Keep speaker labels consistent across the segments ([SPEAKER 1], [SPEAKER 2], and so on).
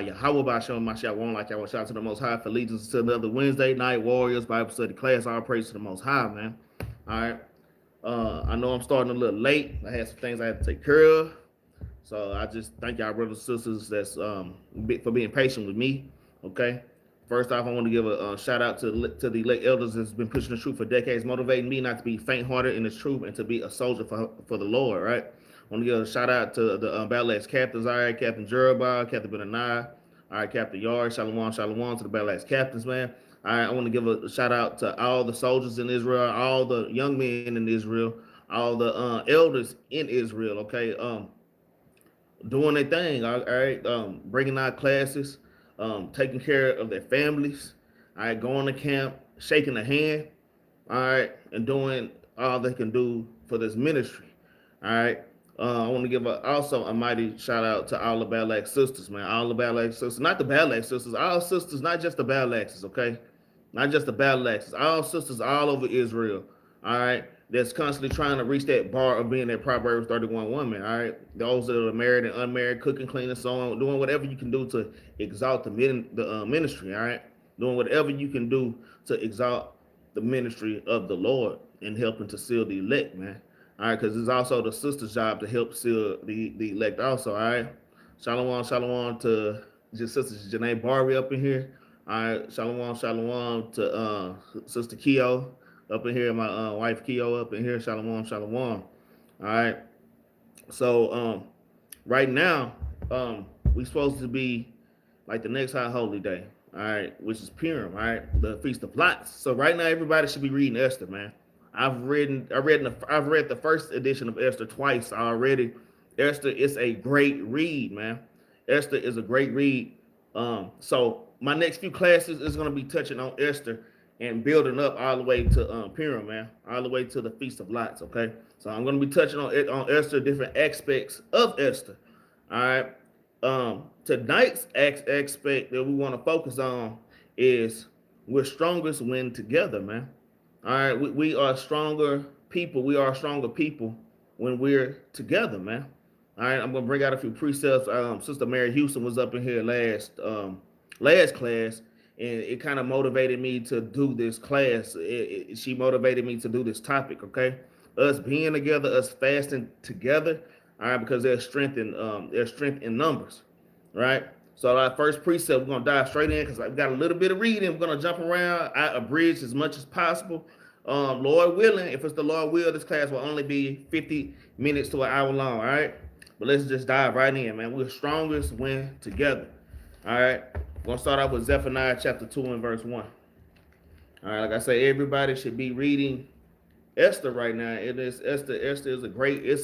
[SPEAKER 1] Yahweh by Shem Mashiach, one like Yahweh, shout out to the Most High for leading us to another Wednesday night Warriors Bible study class. All praise to the Most High, man. All right. I know I'm starting a little late. I had some things I had to take care of. So I just thank y'all brothers and sisters that's for being patient with me. Okay. First off, I want to give a shout out to the late elders that's been pushing the truth for decades, motivating me not to be faint-hearted in this truth and to be a soldier for the Lord, right? I want to give a shout out to the Battle Axes captains, all right, Captain Jerubbaal, Captain Benaniyah, all right, Captain Yahri, Shalom, Shalom to the Battle Axes captains, man. All right, I want to give a shout out to all the soldiers in Israel, all the young men in Israel, all the elders in Israel, okay? Doing their thing, all right, bringing out classes, taking care of their families, all right, going to camp, shaking the hand, all right, and doing all they can do for this ministry, all right. I want to give also a mighty shout out to all the Battle Axe sisters, man. All the Battle Axe sisters, not the Battle Axe sisters, all sisters, not just the Battle Axes, okay? Not just the Battle Axes, all sisters all over Israel, all right? That's constantly trying to reach that bar of being that Proverbs 31 woman, all right? Those that are married and unmarried, cooking, cleaning, so on, doing whatever you can do to exalt the ministry, all right? Doing whatever you can do to exalt the ministry of the Lord and helping to seal the elect, man. All right, because it's also the sister's job to help seal the elect also, all right? Shalom, shalom to just Sister Janae Barbie up in here. All right, shalom, shalom to Sister Keo up in here, my wife Keo up in here. Shalom, shalom. All right. So right now, we supposed to be like the next high holy day, all right, which is Purim, all right, the Feast of Lights. So right now, everybody should be reading Esther, man. I've read the first edition of Esther twice already. Esther is a great read, man. Esther is a great read. So my next few classes is going to be touching on Esther and building up all the way to Purim, man, all the way to the Feast of Lights. Okay, so I'm going to be touching on Esther, different aspects of Esther. All right. Tonight's aspect that we want to focus on is we're strongest when together, man. All right, we are stronger people. We are stronger people when we're together, man. All right, I'm gonna bring out a few precepts. Sister Mary Houston was up in here last class, and it kind of motivated me to do this class. She motivated me to do this topic. Okay, us being together, us fasting together. All right, because there's strength in numbers, right? So our first precept, we're gonna dive straight in because I've got a little bit of reading. We're gonna jump around, I abridge as much as possible. Lord willing, if it's the Lord will, this class will only be 50 minutes to an hour long. All right, but let's just dive right in, man. We're strongest when together. All right, we're gonna start off with Zephaniah chapter 2 and verse 1. All right, like I say, everybody should be reading Esther right now. It is Esther. Esther is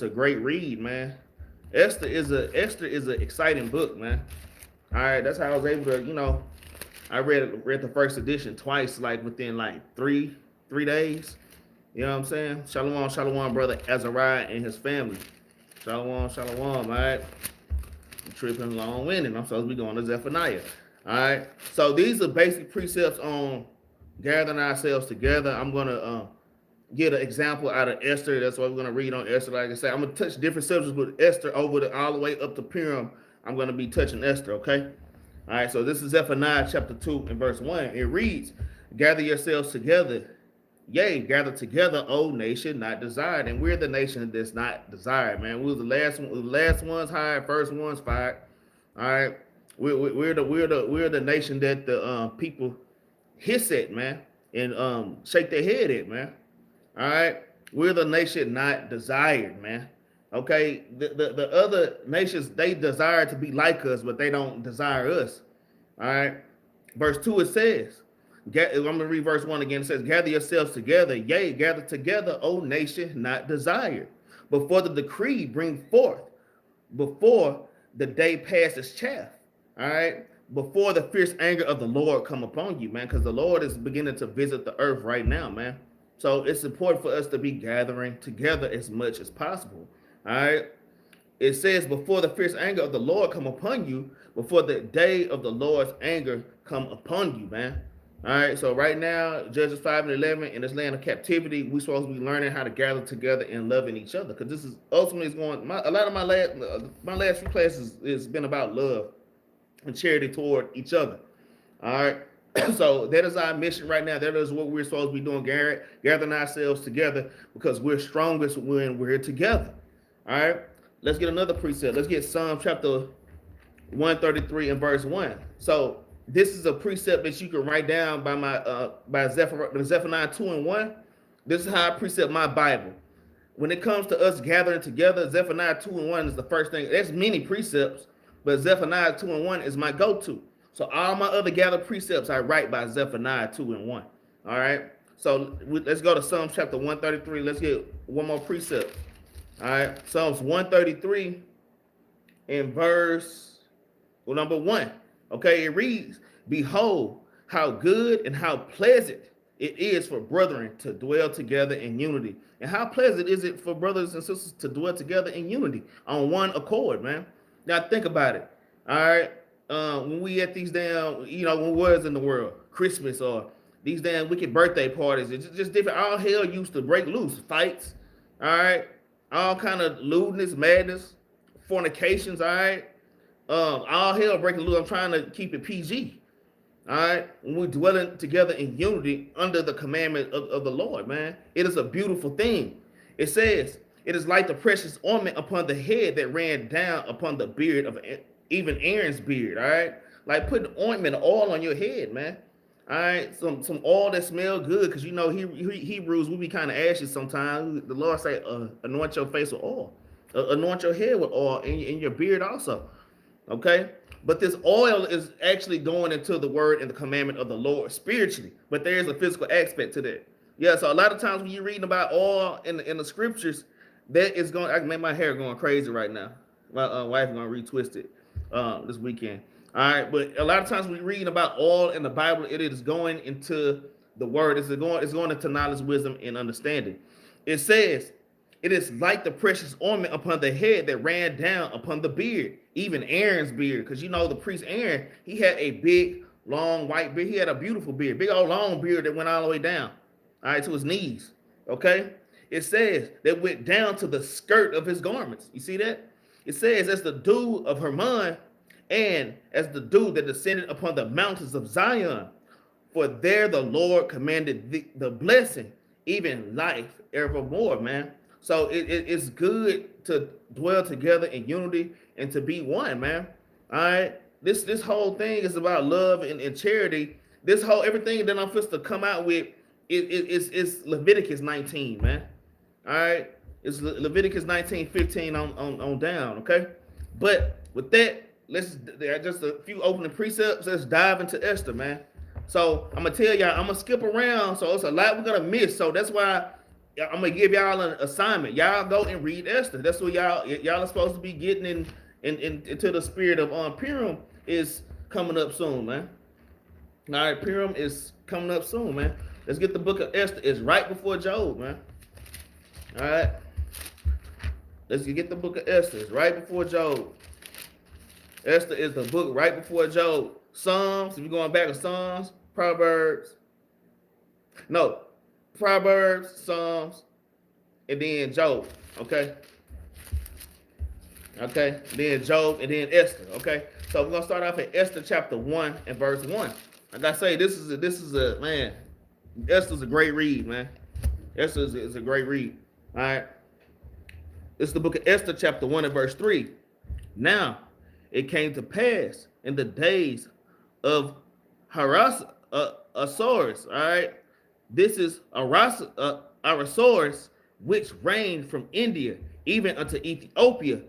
[SPEAKER 1] a great read, man. Esther is an exciting book, man. All right, that's how I was able to, I read the first edition twice, like within like three days. You know what I'm saying? Shalom, shalom, brother Azariah and his family. Shalom, shalom. All right, I'm tripping along winning. I'm supposed to be going to Zephaniah. All right, so these are basic precepts on gathering ourselves together. I'm gonna get an example out of Esther. That's what we're gonna read on Esther. Like I said, I'm gonna touch different subjects with Esther all the way up to Purim. I'm gonna be touching Esther. Okay. All right. So this is Zephaniah chapter 2 and verse 1. It reads, "Gather yourselves together, yea, gather together, O nation not desired." And we're the nation that's not desired, man. We were the last ones hired, first ones fired. All right. We're the nation that the people hiss at, man, and shake their head at, man. All right, we're the nation not desired, man. Okay, the other nations, they desire to be like us, but they don't desire us. All right, verse 2 it says, I'm gonna read verse 1 again. It says, "Gather yourselves together, yea, gather together, O nation not desired, before the decree bring forth, before the day passes chaff." All right, before the fierce anger of the Lord come upon you, man, because the Lord is beginning to visit the earth right now, man. So it's important for us to be gathering together as much as possible. All right. It says, before the fierce anger of the Lord come upon you, before the day of the Lord's anger come upon you, man. All right. So right now, Judges 5 and 11, in this land of captivity, we're supposed to be learning how to gather together and loving each other. Because this is ultimately a lot of my last few classes has been about love. and charity toward each other. All right. So that is our mission right now. That is what we're supposed to be doing, Garrett, gathering ourselves together because we're strongest when we're together. All right. Let's get another precept. Let's get Psalm chapter 133 and verse 1. So this is a precept that you can write down by Zephaniah 2 and 1. This is how I precept my Bible. When it comes to us gathering together, Zephaniah 2 and 1 is the first thing. There's many precepts, but Zephaniah 2 and 1 is my go-to. So all my other gathered precepts I write by Zephaniah 2 and 1. All right. So let's go to Psalms chapter 133. Let's get one more precept. All right. Psalms 133 and verse number 1. Okay. It reads, "Behold, how good and how pleasant it is for brethren to dwell together in unity." And how pleasant is it for brothers and sisters to dwell together in unity on one accord, man? Now think about it. All right. When we at these damn, when was in the world, Christmas or these damn wicked birthday parties, it's just different. All hell used to break loose, fights, all right, all kind of lewdness, madness, fornications, all right, all hell breaking loose. I'm trying to keep it PG, all right. When we're dwelling together in unity under the commandment of the Lord, man, it is a beautiful thing. It says, "It is like the precious ointment upon the head that ran down upon the beard of even Aaron's beard," all right? Like putting ointment, oil on your head, man. All right, some oil that smell good, because Hebrews, we be kind of ashy sometimes. The Lord say, anoint your face with oil, anoint your head with oil, and your beard also. Okay, but this oil is actually going into the word and the commandment of the Lord spiritually, but there is a physical aspect to that. Yeah, so a lot of times when you're reading about oil in the scriptures, that is going. I can make my hair going crazy right now. My wife is gonna retwist it this weekend. All right, but a lot of times when we're reading about oil in the Bible, it is going into the word. It's going into knowledge, wisdom, and understanding. It says, "It is like the precious ointment upon the head that ran down upon the beard, even Aaron's beard." Because the priest Aaron, he had a big, long white beard. He had a beautiful beard, big old long beard that went all the way down, all right, to his knees. Okay, it says that went down to the skirt of his garments. You see that? It says, "As the dew of Hermon, and as the dew that descended upon the mountains of Zion, for there the Lord commanded the blessing, even life evermore," man. So it's good to dwell together in unity and to be one, man. All right. This whole thing is about love and charity. Everything that I'm supposed to come out with is Leviticus 19, man. All right. It's Leviticus 19:15 on down, okay? But with that, there are just a few opening precepts. Let's dive into Esther, man. So I'm gonna tell y'all, I'm gonna skip around, so it's a lot we're gonna miss. So that's why I'm gonna give y'all an assignment. Y'all go and read Esther. That's what y'all are supposed to be getting into the spirit of Purim is coming up soon, man. All right, Purim is coming up soon, man. Let's get the book of Esther. It's right before Job, man. All right. Let's get the book of Esther. It's right before Job. Esther is the book right before Job. Psalms, if you're going back to Psalms, Proverbs, Psalms, and then Job, okay? Okay, then Job, and then Esther, okay? So we're going to start off at Esther chapter 1 and verse 1. Like I say, this is a man, Esther's a great read, man. Esther is a great read, all right? This is the book of Esther, chapter 1 and verse 3. "Now it came to pass in the days of Ahasuerus," all right? This is Ahasuerus, which reigned from India even unto Ethiopia,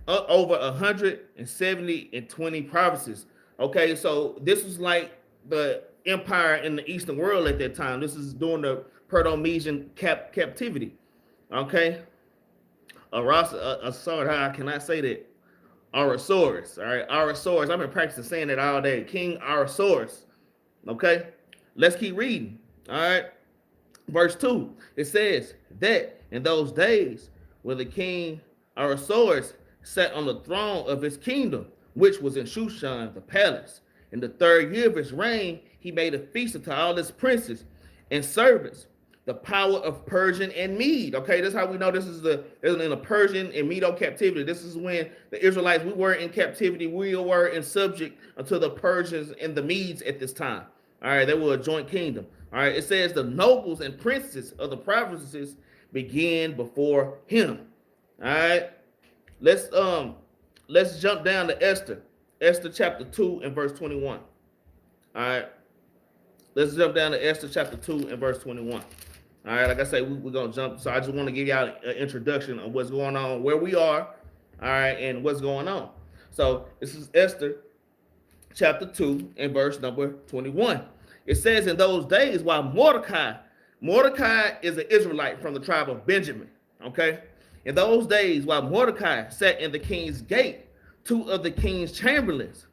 [SPEAKER 1] over 120 provinces. Okay, so this was like the empire in the Eastern world at that time. This is during the Proto-Median captivity. Okay, Ahasuerus, how can I say that? Ahasuerus, all right, Ahasuerus. I've been practicing saying it all day. King Ahasuerus. Okay, let's keep reading. All right, verse 2. It says that in those days when the king Ahasuerus sat on the throne of his kingdom, which was in Shushan, the palace, in the 3rd year of his reign, he made a feast unto all his princes and servants, the power of Persian and Mede. Okay, that's how we know this is in a Persian and Medo captivity. This is when the Israelites, we were in captivity, we were in subject unto the Persians and the Medes at this time. All right, they were a joint kingdom. All right, it says the nobles and princes of the provinces began before him. All right, let's jump down to Esther chapter 2 and verse 21. All right, let's jump down to Esther chapter 2 and verse 21. All right, like I say, we're going to jump. So I just want to give y'all an introduction of what's going on, where we are, all right, and what's going on. So this is Esther chapter 2 and verse number 21. It says, in those days, while Mordecai is an Israelite from the tribe of Benjamin, okay? In those days, while Mordecai sat in the king's gate, two of the king's chamberlains,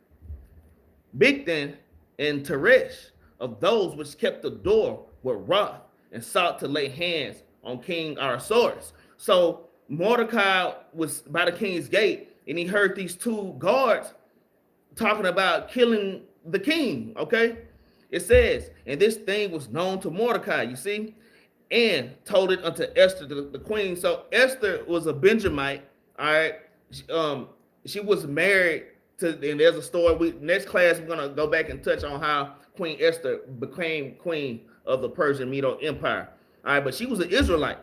[SPEAKER 1] Bigthan and Teresh, of those which kept the door, were wroth and sought to lay hands on King Ahasuerus. So Mordecai was by the king's gate, and he heard these two guards talking about killing the king, okay? It says, and this thing was known to Mordecai, you see, and told it unto Esther, the queen. So Esther was a Benjamite, all right? She was married to, and there's a story. Next class, we're going to go back and touch on how Queen Esther became queen of the Persian Medo Empire, all right? But she was an Israelite,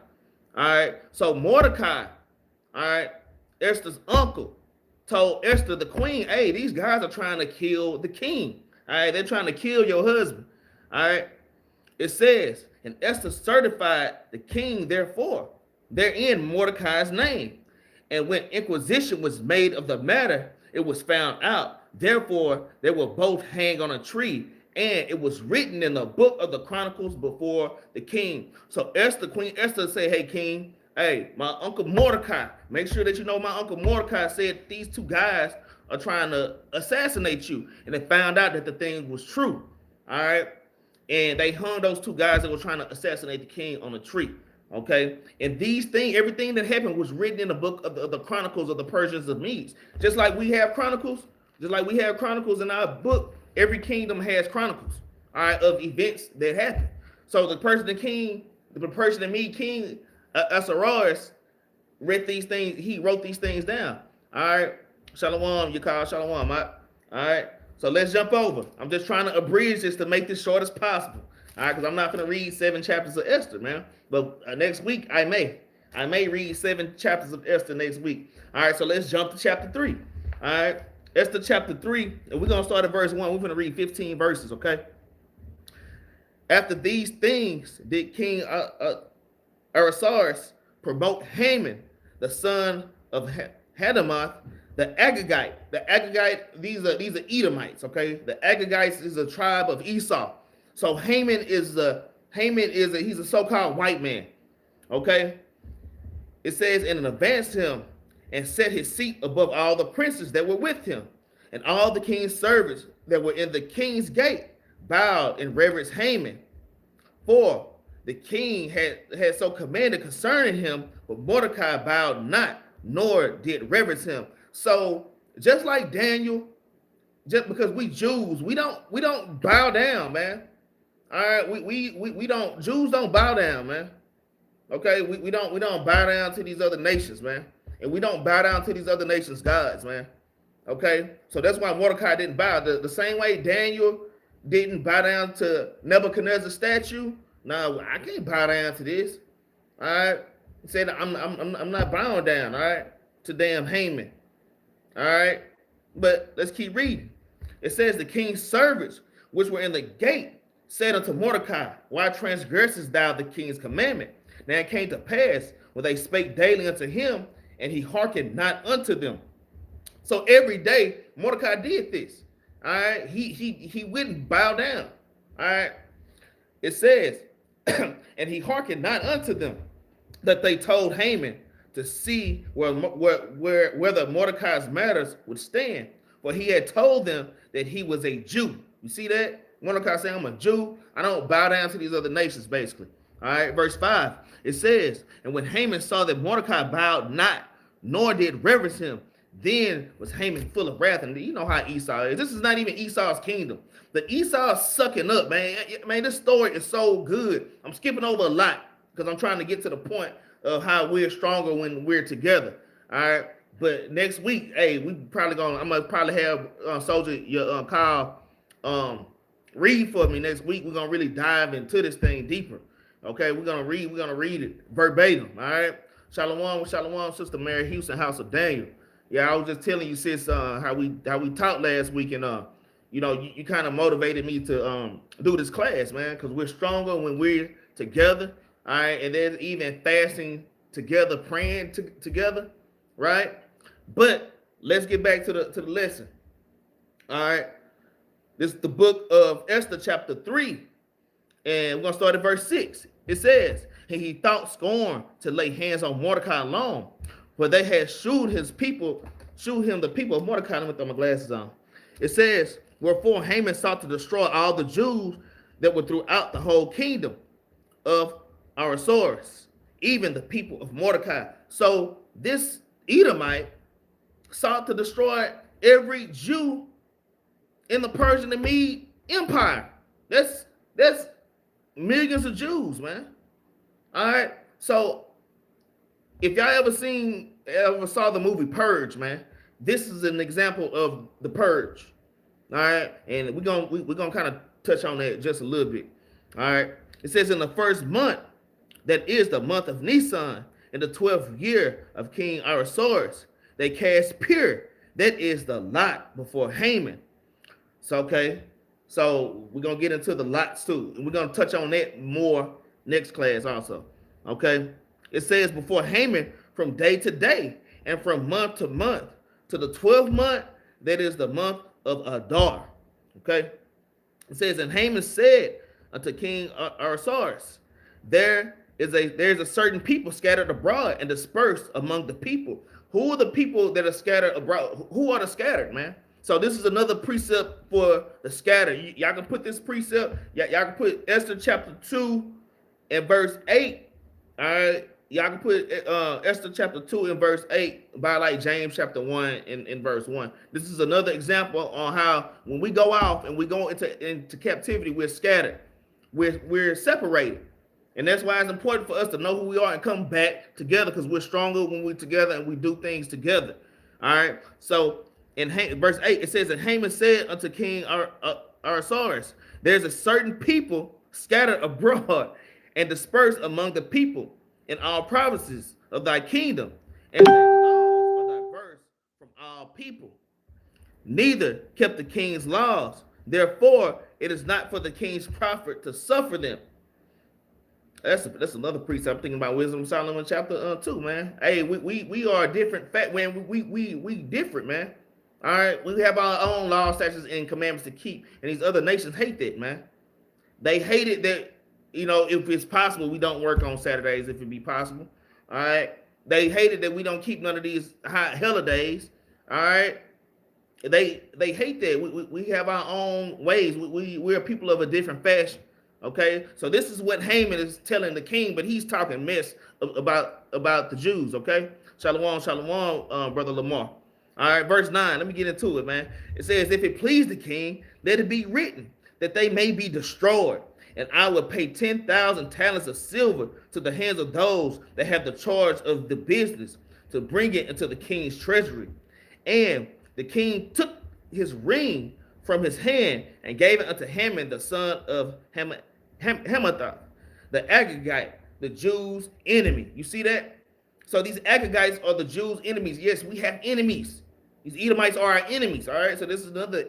[SPEAKER 1] all right? So Mordecai, all right, Esther's uncle, told Esther, the queen, hey, these guys are trying to kill the king, all right? They're trying to kill your husband, all right? It says, and Esther certified the king, therefore, therein Mordecai's name. And when inquisition was made of the matter, it was found out. Therefore, they will both hang on a tree, and it was written in the book of the Chronicles before the king. So Esther, Queen Esther said, hey, king, hey, my uncle Mordecai, make sure that you know my uncle Mordecai said these two guys are trying to assassinate you. And they found out that the thing was true, all right? And they hung those two guys that were trying to assassinate the king on a tree, okay? And these things, everything that happened was written in the book of the Chronicles of the Persians of Medes. Just like we have chronicles in our book, every kingdom has chronicles, all right, of events that happen. So the Persian and Mede king, Ahasuerus, read these things, he wrote these things down, all right? Shalom, Yakar, shalom, all right? So let's jump over. I'm just trying to abridge this to make this short as possible, all right? Because I'm not going to read 7 chapters of Esther, man. But next week, I may read 7 chapters of Esther next week. All right, so let's jump to chapter 3, all right? Esther chapter 3, and we're going to start at verse 1. We're going to read 15 verses, okay? After these things did King Ahasuerus promote Haman, the son of Hadamoth, the Agagite. The Agagite, these are Edomites, okay? The Agagites is a tribe of Esau. So Haman is he's a so-called white man, okay? It says, and advanced him and set his seat above all the princes that were with him, and all the king's servants that were in the king's gate bowed and reverenced Haman. For the king had so commanded concerning him, but Mordecai bowed not, nor did reverence him. So just like Daniel, just because we Jews, we don't bow down, man. All right, we don't, Jews don't bow down, man. Okay, we don't bow down to these other nations, man. And we don't bow down to these other nations' gods, man. Okay, so that's why Mordecai didn't bow. The same way Daniel didn't bow down to Nebuchadnezzar's statue. No, I can't bow down to this. All right, he said I'm not bowing down. All right, to damn Haman. All right, but let's keep reading. It says the king's servants which were in the gate said unto Mordecai, why transgressest thou the king's commandment? Now it came to pass when they spake daily unto him, and he hearkened not unto them. So every day Mordecai did this. All right, he wouldn't bow down. All right, it says, and he hearkened not unto them, that they told Haman to see whether Mordecai's matters would stand, for he had told them that he was a Jew. You see that? Mordecai saying, I'm a Jew. I don't bow down to these other nations, basically. All right, verse 5, it says, and when Haman saw that Mordecai bowed not, nor did reverence him, Then was Haman full of wrath, and you know how Esau is. This is not even Esau's kingdom. The Esau's sucking up, man. Man, this story is so good. I'm skipping over a lot because I'm trying to get to the point of how we're stronger when we're together. All right. But next week, hey, I'm gonna probably have Soldier Kyle read for me next week. We're gonna really dive into this thing deeper. Okay, we're gonna read it verbatim. All right. Shalom, Sister Mary Houston, House of Daniel. Yeah, I was just telling you, sis, how we talked last week, and you kind of motivated me to do this class, man, because we're stronger when we're together. All right, and there's even fasting together, praying together, right? But let's get back to the lesson. All right, this is the book of Esther, chapter 3, and we're gonna start at verse 6. It says, "And he thought scorn to lay hands on Mordecai alone, for they had shewed him the people of Mordecai." Let me throw my glasses on. It says, "Wherefore Haman sought to destroy all the Jews that were throughout the whole kingdom of Ahasuerus, even the people of Mordecai." So this Edomite sought to destroy every Jew in the Persian and Mede Empire. That's millions of Jews, man. All right. So if y'all ever saw the movie Purge, man, this is an example of the Purge. All right. And we're gonna kind of touch on that just a little bit. All right. It says, "In the first month, that is the month of Nisan, in the 12th year of King Ahasuerus, they cast pure, that is the lot, before Haman." So, okay. So we're gonna get into the lots too. And we're gonna touch on that more next class also. Okay. It says, "Before Haman from day to day, and from month to month, to the 12th month, that is the month of Adar." Okay. It says, "And Haman said unto King Ahasuerus, there's a certain people scattered abroad and dispersed among the people." Who are the people that are scattered abroad? Who are the scattered, man? So this is another precept for the scattered. Y'all can put this precept. Y'all can put Esther chapter 2 and verse 8. All right. Y'all can put Esther chapter 2 and verse 8 by like James chapter 1 in verse 1. This is another example on how when we go off and we go into captivity, we're scattered. We're separated. And that's why it's important for us to know who we are and come back together, because we're stronger when we're together and we do things together. All right. So in verse 8, it says, "And Haman said unto King Ahasuerus, there's a certain people scattered abroad and dispersed among the people in all provinces of thy kingdom, and their laws are diverse from all people. Neither kept the king's laws. Therefore, it is not for the king's profit to suffer them." That's another precept. I'm thinking about Wisdom of Solomon chapter 2, man. Hey, we are different. We different, man. All right, we have our own laws, statutes, and commandments to keep, and these other nations hate that, man. They hate it that, if it's possible, we don't work on Saturdays if it be possible. All right, they hate it that we don't keep none of these high holidays. All right, they hate that we have our own ways. We're people of a different fashion. Okay, so this is what Haman is telling the king, but he's talking mess about the Jews. Okay, shalom, brother Lamar. All right, verse 9. Let me get into it, man. It says, "If it please the king, let it be written that they may be destroyed, and I will pay 10,000 talents of silver to the hands of those that have the charge of the business, to bring it into the king's treasury." And the king took his ring from his hand and gave it unto Haman, the son of Hammedatha, the Agagite, the Jews' enemy. You see that? So these Agagites are the Jews' enemies. Yes, we have enemies. These Edomites are our enemies. All right. So this is another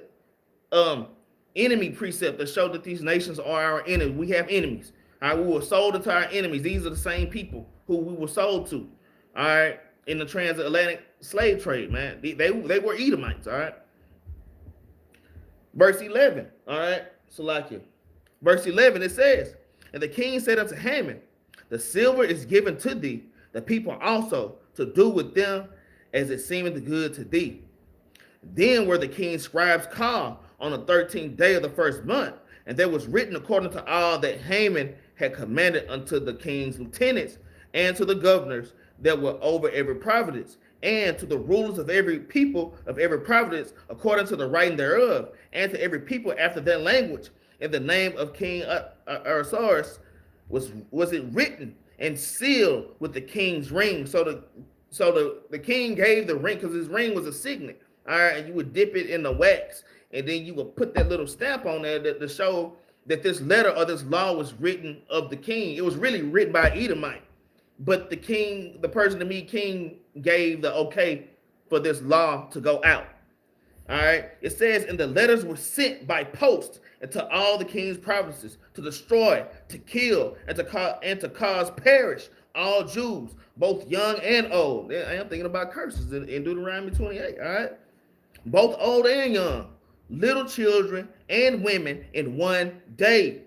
[SPEAKER 1] enemy precept that showed that these nations are our enemies. We have enemies. All right. We were sold into our enemies. These are the same people who we were sold to. All right. In the transatlantic slave trade, man. They were Edomites. All right. Verse 11. All right. Salakia. Verse 11, it says, "And the king said unto Haman, the silver is given to thee, the people also, to do with them as it seemeth good to thee. Then were the king's scribes called on the 13th day of the first month, and there was written according to all that Haman had commanded unto the king's lieutenants and to the governors that were over every province, and to the rulers of every people of every province, according to the writing thereof, and to every people after their language, in the name of King Ahasuerus was it written and sealed with the king's ring. So the king gave the ring because his ring was a signet. All right, and you would dip it in the wax, and then you would put that little stamp on there to show that this letter or this law was written of the king. It was really written by Edomite, but the king, the person to be king, gave the okay for this law to go out. All right, it says, and the letters were sent by post into all the king's provinces to destroy, to kill, and to cause perish all Jews, both young and old. I am thinking about curses in Deuteronomy 28. All right, both old and young, little children and women in one day,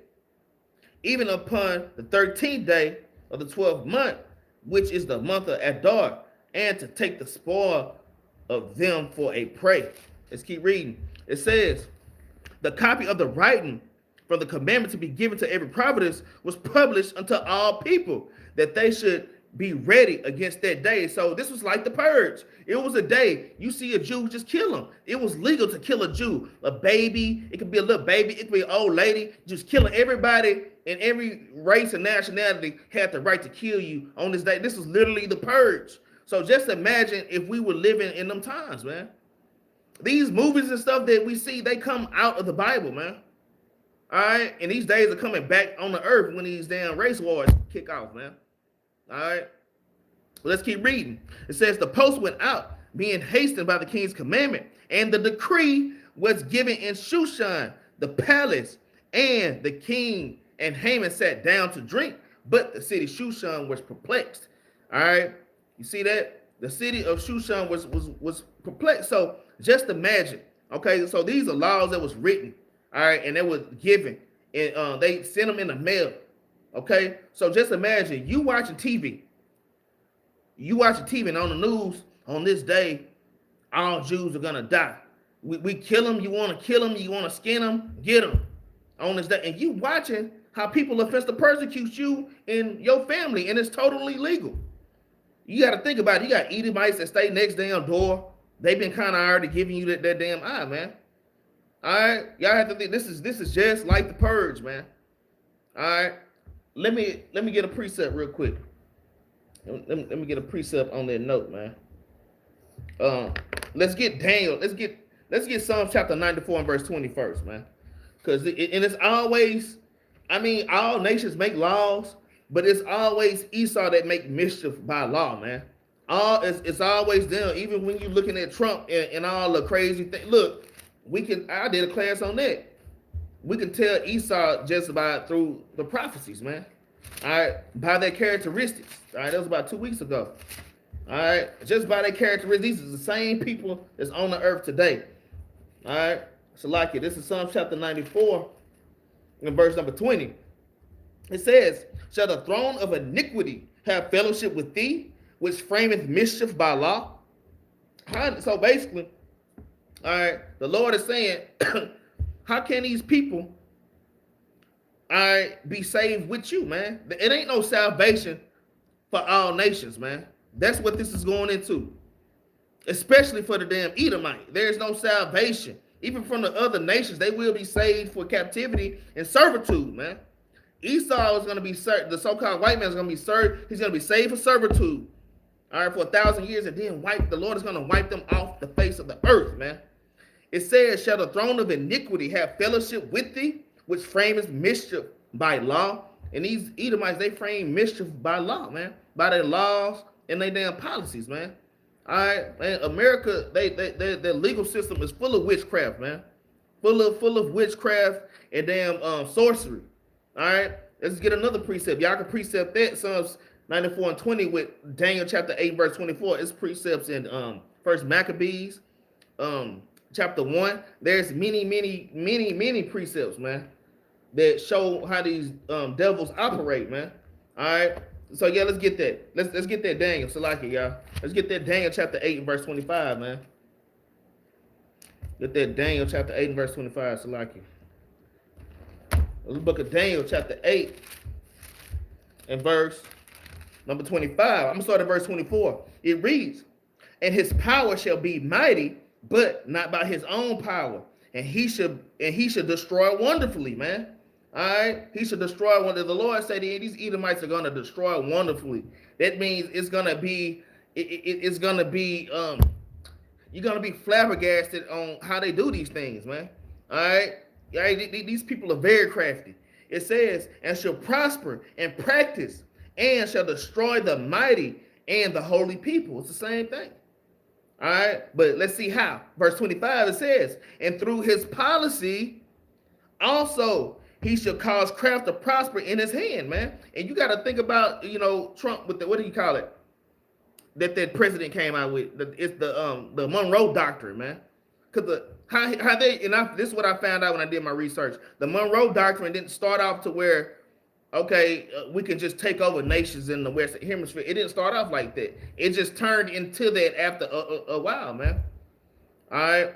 [SPEAKER 1] even upon the 13th day of the 12th month, which is the month of Adar, and to take the spoil of them for a prey. Let's keep reading. It says, the copy of the writing from the commandment to be given to every province was published unto all people, that they should be ready against that day. So this was like the purge. It was a day you see a Jew, just kill him. It was legal to kill a Jew, a baby. It could be a little baby. It could be an old lady. Just killing everybody in every race and nationality had the right to kill you on this day. This was literally the purge. So just imagine if we were living in them times, man. These movies and stuff that we see, they come out of the Bible, man. All right, and these days are coming back on the earth when these damn race wars kick off, man. All right, well, let's keep reading. It says, the post went out, being hastened by the king's commandment, and the decree was given in Shushan, the palace, and the king and Haman sat down to drink, but the city Shushan was perplexed. All right, you see that? The city of Shushan was perplexed. So just imagine, okay, so these are laws that was written, all right, and they was given, and they sent them in the mail. Okay, so just imagine you watching TV. You watching TV and on the news on this day, all Jews are gonna die. We kill them. You want to kill them. You want to skin them. Get them on this day, and you watching how people offense to persecute you and your family, and it's totally legal. You got to think about it. You got Edomites that stay next damn door. They've been kind of already giving you that damn eye, man. All right, y'all have to think this is just like the purge, man. All right. Let me get a precept real quick. Let me get a precept on that note, man. Let's get Daniel. Let's get Psalm chapter 94 and verse 20 first, man. Because it's always, I mean, all nations make laws, but it's always Esau that make mischief by law, man. It's always them. Even when you're looking at Trump and all the crazy things. Look, I did a class on that. We can tell Esau just about through the prophecies, man. All right, by their characteristics. All right, that was about 2 weeks ago. All right, just by their characteristics. These are the same people that's on the earth today. All right, so like it. This is Psalm chapter 94 and verse number 20. It says, shall the throne of iniquity have fellowship with thee, which frameth mischief by law? So basically, all right, the Lord is saying, how can these people be saved with you, man? It ain't no salvation for all nations, man. That's what this is going into. Especially for the damn Edomite. There's no salvation. Even from the other nations, they will be saved for captivity and servitude, man. Esau is going to be served. The so-called white man is going to be served. He's going to be saved for servitude, all right, for 1,000 years, and then the Lord is going to wipe them off the face of the earth, man. It says, shall the throne of iniquity have fellowship with thee, which frameth mischief by law? And these Edomites, they frame mischief by law, man, by their laws and their damn policies, man. All right, man. America, their legal system is full of witchcraft, man, full of witchcraft and damn sorcery. All right, let's get another precept. Y'all can precept that Psalms 94 and 20 with Daniel chapter 8 verse 24. It's precepts in First Maccabees chapter 1. There's many precepts, man, that show how these devils operate, man. All right, so yeah, let's get that. Let's get that Daniel. So like it, y'all. Let's get that Daniel chapter 8 and verse 25, man. Get that Daniel chapter 8 and verse 25. So like it. The book of Daniel chapter 8 and verse number 25. I'm gonna start at verse 24. It reads, and his power shall be mighty, but not by his own power. And he should destroy wonderfully, man. All right, he should destroy wonderfully. The Lord said these Edomites are going to destroy wonderfully. That means it's going to be it's going to be you're going to be flabbergasted on how they do these things, man. All right, these people are very crafty. It says, and shall prosper and practice, and shall destroy the mighty and the holy people. It's the same thing. All right, but let's see how. Verse 25, it says, and through his policy also he shall cause craft to prosper in his hand, man. And you got to think about, Trump with the, what do you call it? That president came out with. It's the Monroe Doctrine, man. Because this is what I found out when I did my research. The Monroe Doctrine didn't start off to where, we can just take over nations in the Western Hemisphere. It didn't start off like that. It just turned into that after a while, man. All right.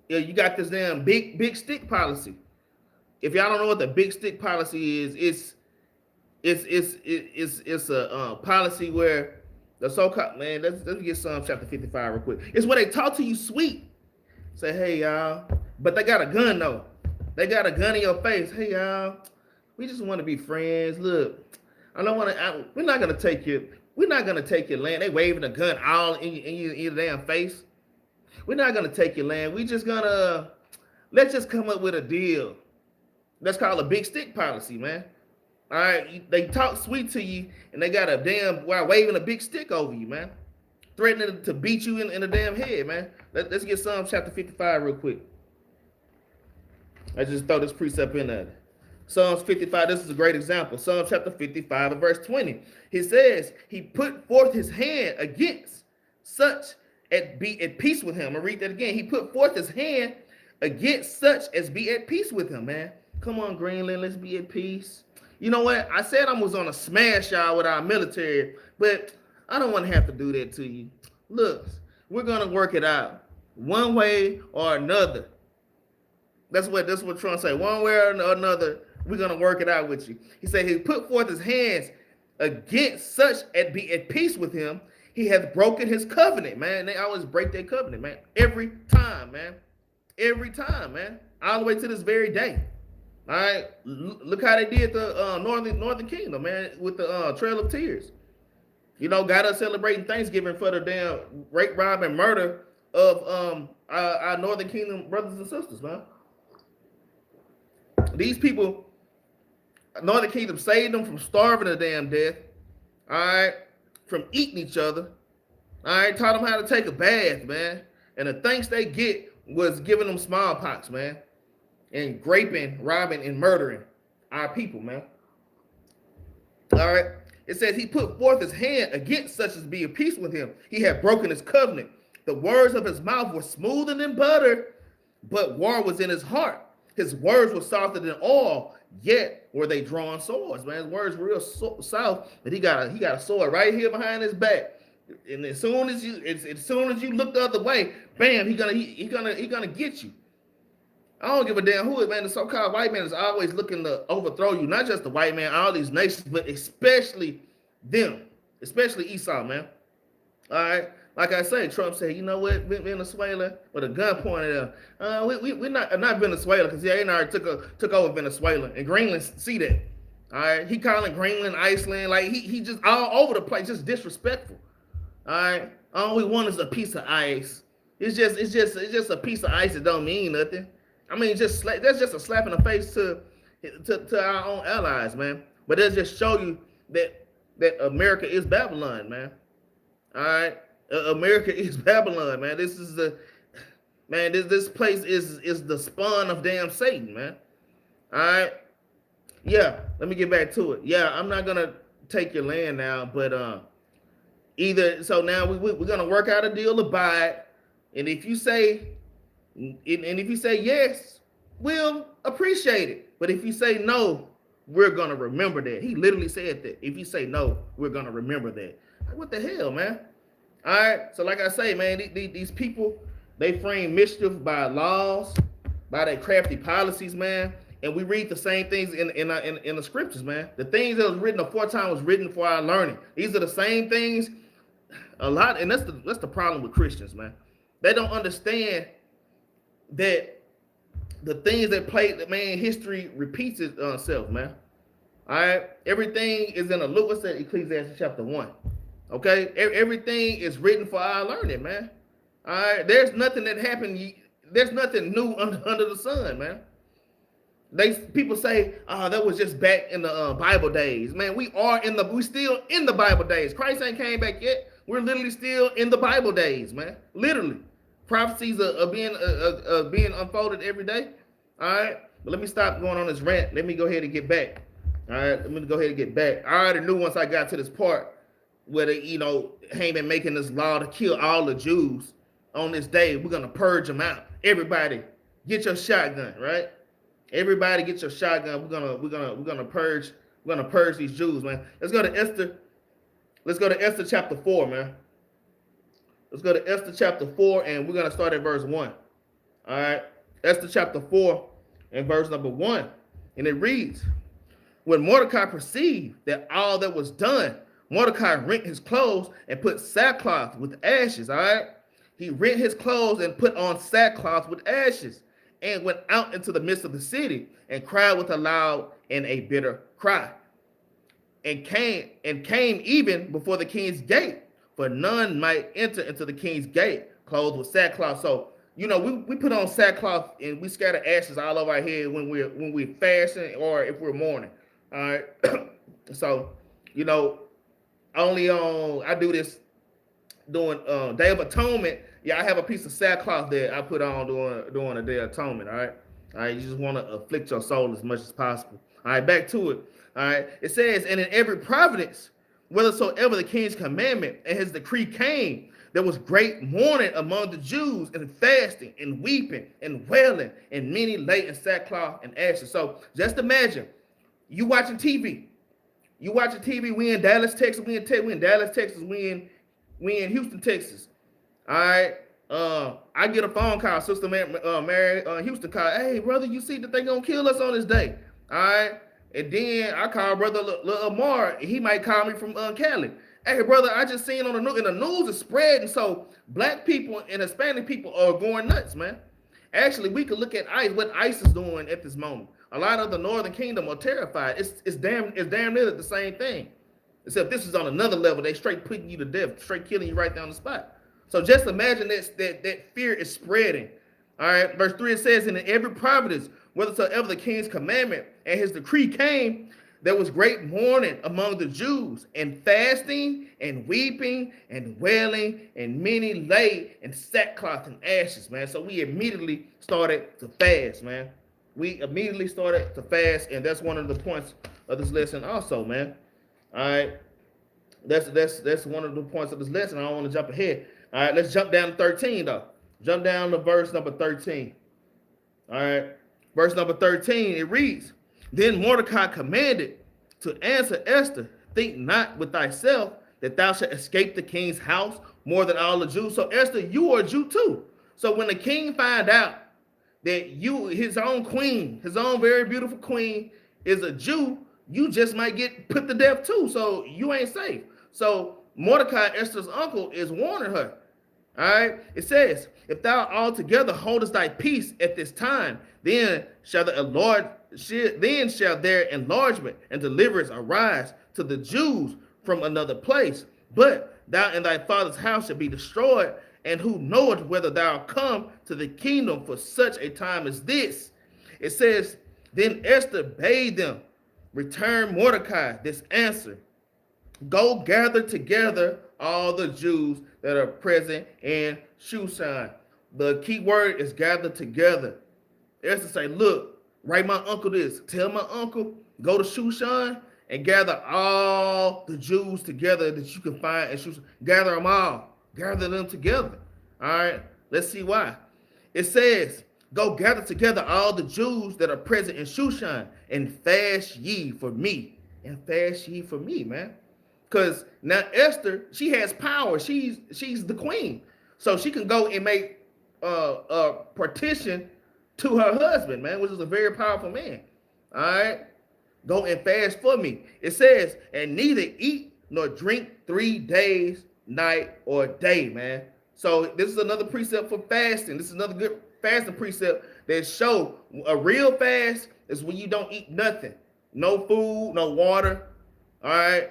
[SPEAKER 1] You got this damn big stick policy. If y'all don't know what the big stick policy is, it's a policy where the so-called, man, let's get Psalm chapter 55 real quick. It's where they talk to you sweet. Say, hey, y'all. But they got a gun, though. They got a gun in your face. Hey, y'all. We just want to be friends. Look, we're not going to take your land. They waving a gun all in your damn face. We're not going to take your land. We just going to, let's just come up with a deal. That's called a big stick policy, man. All right. They talk sweet to you, and they got a damn, while waving a big stick over you, man. Threatening to beat you in the damn head, man. Let's get Psalm chapter 55 real quick. I just throw this precept in there. Psalms 55, this is a great example. Psalm chapter 55 and verse 20. He says, he put forth his hand against such as be at peace with him. I'll read that again. He put forth his hand against such as be at peace with him, man. Come on, Greenland, let's be at peace. You know what? I said I was on a smash y'all with our military, but I don't want to have to do that to you. Look, we're going to work it out one way or another. That's what Trump said. One way or another, we're going to work it out with you. He said he put forth his hands against such as be at peace with him. He hath broken his covenant, man. They always break their covenant, man. Every time, man. Every time, man. All the way to this very day. All right. Look how they did the Northern Kingdom, man, with the Trail of Tears. Got us celebrating Thanksgiving for the damn rape, rob, and murder of our Northern Kingdom brothers and sisters, man. These people, Northern Kingdom saved them from starving to damn death, all right, from eating each other, all right, taught them how to take a bath, man. And the thanks they get was giving them smallpox, man, and raping, robbing, and murdering our people, man. All right. It says he put forth his hand against such as be at peace with him. He had broken his covenant. The words of his mouth were smoother than butter, but war was in his heart. His words were softer than oil, yet were they drawn swords, man. His words were real soft, but he got a sword right here behind his back. And as soon as you look the other way, bam, he gonna get you. I don't give a damn who it, man. The so-called white man is always looking to overthrow you. Not just the white man, all these nations, but especially them, especially Esau, man. All right. Like I say, Trump said, you know what, Venezuela, with a gun pointed out. We're not Venezuela, because they already took over Venezuela, and Greenland see that. All right. He calling Greenland, Iceland, like he just all over the place, just disrespectful. All right. All we want is a piece of ice. It's just a piece of ice that don't mean nothing. I mean, that's just a slap in the face to our own allies, man. But it just show you that America is Babylon, man. All right, America is Babylon, man. This is this place is the spawn of damn Satan, man. All right, yeah. Let me get back to it. Yeah, I'm not gonna take your land now, but either so now we're gonna work out a deal, abide, and if you say. And if you say yes, we'll appreciate it. But if you say no, we're going to remember that. He literally said that. If you say no, we're going to remember that. What the hell, man? All right. So like I say, man, these people, they frame mischief by laws, by their crafty policies, man. And we read the same things in the scriptures, man. The things that was written aforetime was written for our learning. These are the same things a lot, and that's the problem with Christians, man. They don't understand that the things that play, man, history repeats itself, man. All right, everything is in a look. What's that? Ecclesiastes chapter 1. Okay, everything is written for our learning, man. All right, there's nothing that happened. There's nothing new under the sun, man. People say, that was just back in the Bible days, man. We still in the Bible days. Christ ain't came back yet. We're literally still in the Bible days, man. Literally, prophecies are being unfolded every day. All right, but let me stop going on this rant. Let me go ahead and get back. All right, let me go ahead and get back. I already knew once I got to this part where they, Haman making this law to kill all the Jews on this day. We're gonna purge them out. Everybody, get your shotgun, right? Everybody, get your shotgun. We're gonna purge. We're gonna purge these Jews, man. Let's go to Esther. Let's go to Esther chapter 4, man. Let's go to Esther chapter 4, and we're gonna start at verse 1. All right, Esther chapter 4 and verse number 1, and it reads. When Mordecai perceived that all that was done, Mordecai rent his clothes and put sackcloth with ashes, all right? He rent his clothes and put on sackcloth with ashes and went out into the midst of the city and cried with a loud and a bitter cry. And came even before the king's gate, for none might enter into the king's gate clothed with sackcloth. So, we put on sackcloth and we scatter ashes all over our head when we're fasting or if we're mourning. All right, so only I do this during Day of Atonement. Yeah, I have a piece of sackcloth that I put on during a Day of Atonement. All right, you just want to afflict your soul as much as possible. All right, back to it. All right, it says, and in every providence, whithersoever the king's commandment and his decree came, there was great mourning among the Jews, and fasting, and weeping, and wailing, and many lay in sackcloth and ashes. So just imagine. You watching TV. We in Dallas, Texas. We in Dallas, Texas. We in Houston, Texas. All right. I get a phone call. Sister Mary Houston call. Hey, brother, you see that they gonna kill us on this day? All right. And then I call brother Lamar. He might call me from Cali. Hey, brother, I just seen on the news, and the news is spreading. So black people and Hispanic people are going nuts, man. Actually, we could look at ICE, what ICE is doing at this moment. A lot of the Northern Kingdom are terrified. It's damn near the same thing. Except this is on another level. They straight putting you to death, straight killing you right down the spot. So just imagine that fear is spreading. All right, verse 3, it says, and in every providence, whithersoever the king's commandment and his decree came, there was great mourning among the Jews, and fasting, and weeping, and wailing, and many lay in sackcloth and ashes, man. So we immediately started to fast, man. We immediately started to fast, and that's one of the points of this lesson also, man. All right. That's one of the points of this lesson. I don't want to jump ahead. All right, let's jump down to 13, though. Jump down to verse number 13. All right. Verse number 13, it reads, then Mordecai commanded to answer Esther, think not with thyself that thou shalt escape the king's house more than all the Jews. So Esther, you are a Jew too. So when the king find out that his own queen, his own very beautiful queen is a Jew, you just might get put to death too. So you ain't safe. So Mordecai, Esther's uncle, is warning her. All right. It says, if thou altogether holdest thy peace at this time, then shall their enlargement and deliverance arise to the Jews from another place. But thou and thy father's house shall be destroyed, and who knoweth whether thou come to the kingdom for such a time as this? It says, then Esther bade them return Mordecai this answer. Go gather together all the Jews that are present in Shushan. The key word is gather together. Esther say, look, write my uncle this. Tell my uncle, go to Shushan and gather all the Jews together that you can find in Shushan. Gather them all. Gather them together. All right, let's see why. It says, go gather together all the Jews that are present in Shushan and fast ye for me. And fast ye for me, man. Because now Esther, she has power. She's the queen. So she can go and make a partition to her husband, man, which is a very powerful man. All right. Go and fast for me. It says, and neither eat nor drink 3 days night, or day, man. So this is another precept for fasting. This is another good fasting precept that show a real fast is when you don't eat nothing. No food, no water, all right,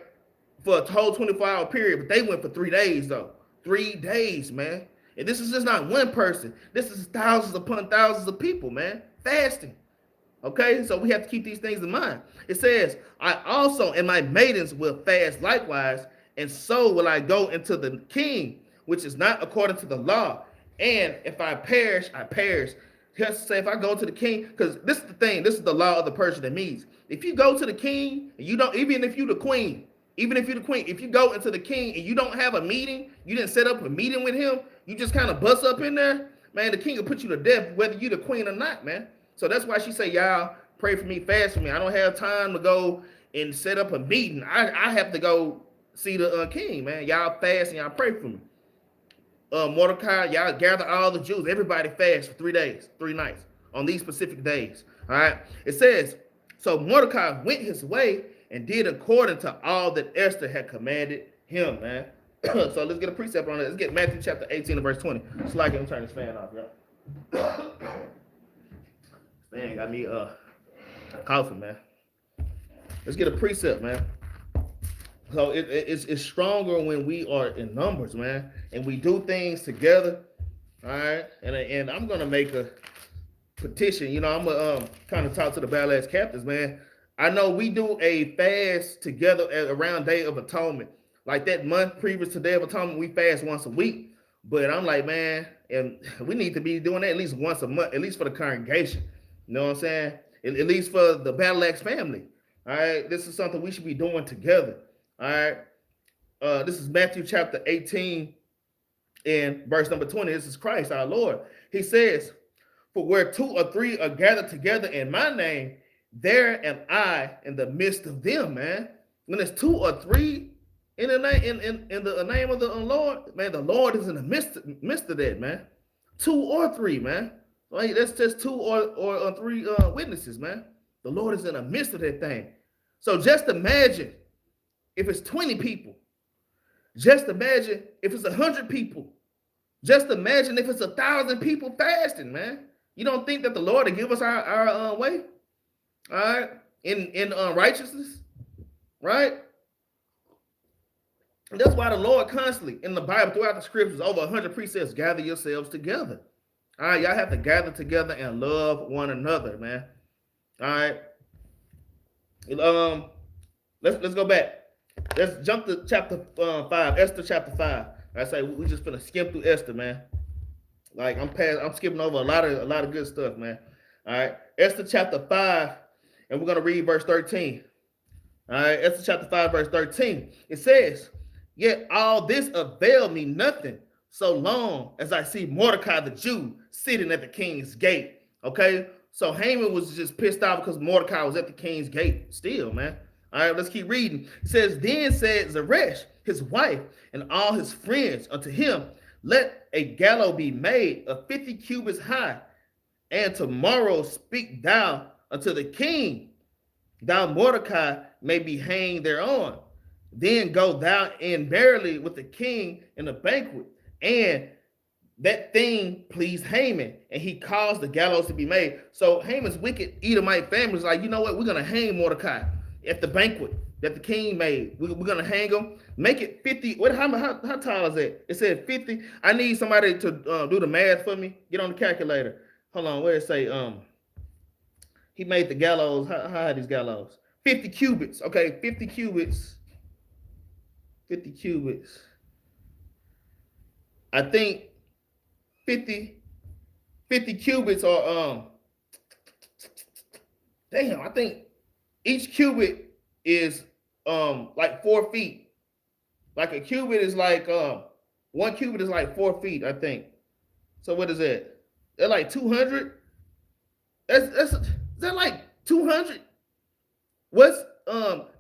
[SPEAKER 1] for a whole 24-hour period. But they went for 3 days, though. 3 days, man. And this is just not one person. This is thousands upon thousands of people, man, fasting. Okay, so we have to keep these things in mind. It says, I also and my maidens will fast likewise, and so will I go into the king, which is not according to the law. And if I perish, I perish. Just say if I go to the king, because this is the thing, this is the law of the Persian and Medes. If you go to the king, and you don't, even if you're the queen, if you go into the king and you don't have a meeting, you didn't set up a meeting with him, you just kind of bust up in there, man, the king will put you to death, whether you're the queen or not, man. So that's why she say, y'all pray for me, fast for me. I don't have time to go and set up a meeting. I have to go see the king, man. Y'all fast and y'all pray for me. Mordecai, y'all gather all the Jews. Everybody fast for 3 days, 3 nights on these specific days. All right. It says, so Mordecai went his way and did according to all that Esther had commanded him, man. So let's get a precept on it. Let's get Matthew chapter 18 and verse 20. It's like I'm turning this fan off, y'all. Man, got me coughing, man. Let's get a precept, man. So it's stronger when we are in numbers, man, and we do things together. All right, and I'm gonna make a petition. You know, I'm gonna kind of talk to the Battle Axe captains, man. I know we do a fast together around Day of Atonement, like that month previous to Day of Atonement. We fast once a week, but I'm like, man, and we need to be doing that at least once a month, at least for the congregation. You know what I'm saying? At least for the Battle Axe family. All right. This is something we should be doing together. All right. This is Matthew chapter 18 and verse number 20. This is Christ our Lord. He says, for where 2 or 3 are gathered together in my name, there am I in the midst of them, man. When there's 2 or 3 in the name of the Lord, man, the Lord is in the midst of that, man. 2 or 3, man. Like, that's just 2 or 3 witnesses, man. The Lord is in the midst of that thing. So just imagine if it's 20 people. Just imagine if it's 100 people. Just imagine if it's 1,000 people fasting, man. You don't think that the Lord will give us our way? All right? In righteousness? Right? And that's why the Lord constantly, in the Bible, throughout the scriptures, over 100 precepts, gather yourselves together. All right, y'all have to gather together and love one another, man. All right. Let's go back. Let's jump to chapter 5, Esther chapter 5. I say we just finna skim through Esther, man. Like I'm skipping over a lot of good stuff, man. All right, Esther chapter 5, and we're gonna read verse 13. All right, Esther chapter 5, verse 13. It says, "Yet all this availed me nothing, so long as I see Mordecai the Jew sitting at the king's gate." Okay, so Haman was just pissed off because Mordecai was at the king's gate still, man. All right, let's keep reading. It says, "Then said Zeresh, his wife, and all his friends unto him, let a gallows be made of 50 cubits high, and tomorrow speak thou unto the king, thou Mordecai may be hanged thereon. Then go thou in merrily with the king in a banquet, and that thing pleased Haman, and he caused the gallows to be made." So Haman's wicked Edomite family was like, you know what? We're going to hang Mordecai at the banquet that the king made. We're going to hang him. Make it 50. How tall is that? It said 50. I need somebody to do the math for me. Get on the calculator. Hold on. Where it say? He made the gallows. How high are these gallows? 50 cubits. Okay, 50 cubits. 50 cubits. I think 50 cubits are damn, I think each cubit is like 4 feet. Like a cubit is like 1 cubit is like 4 feet, I think. So what is that? They're like 200. Is that like 200? What's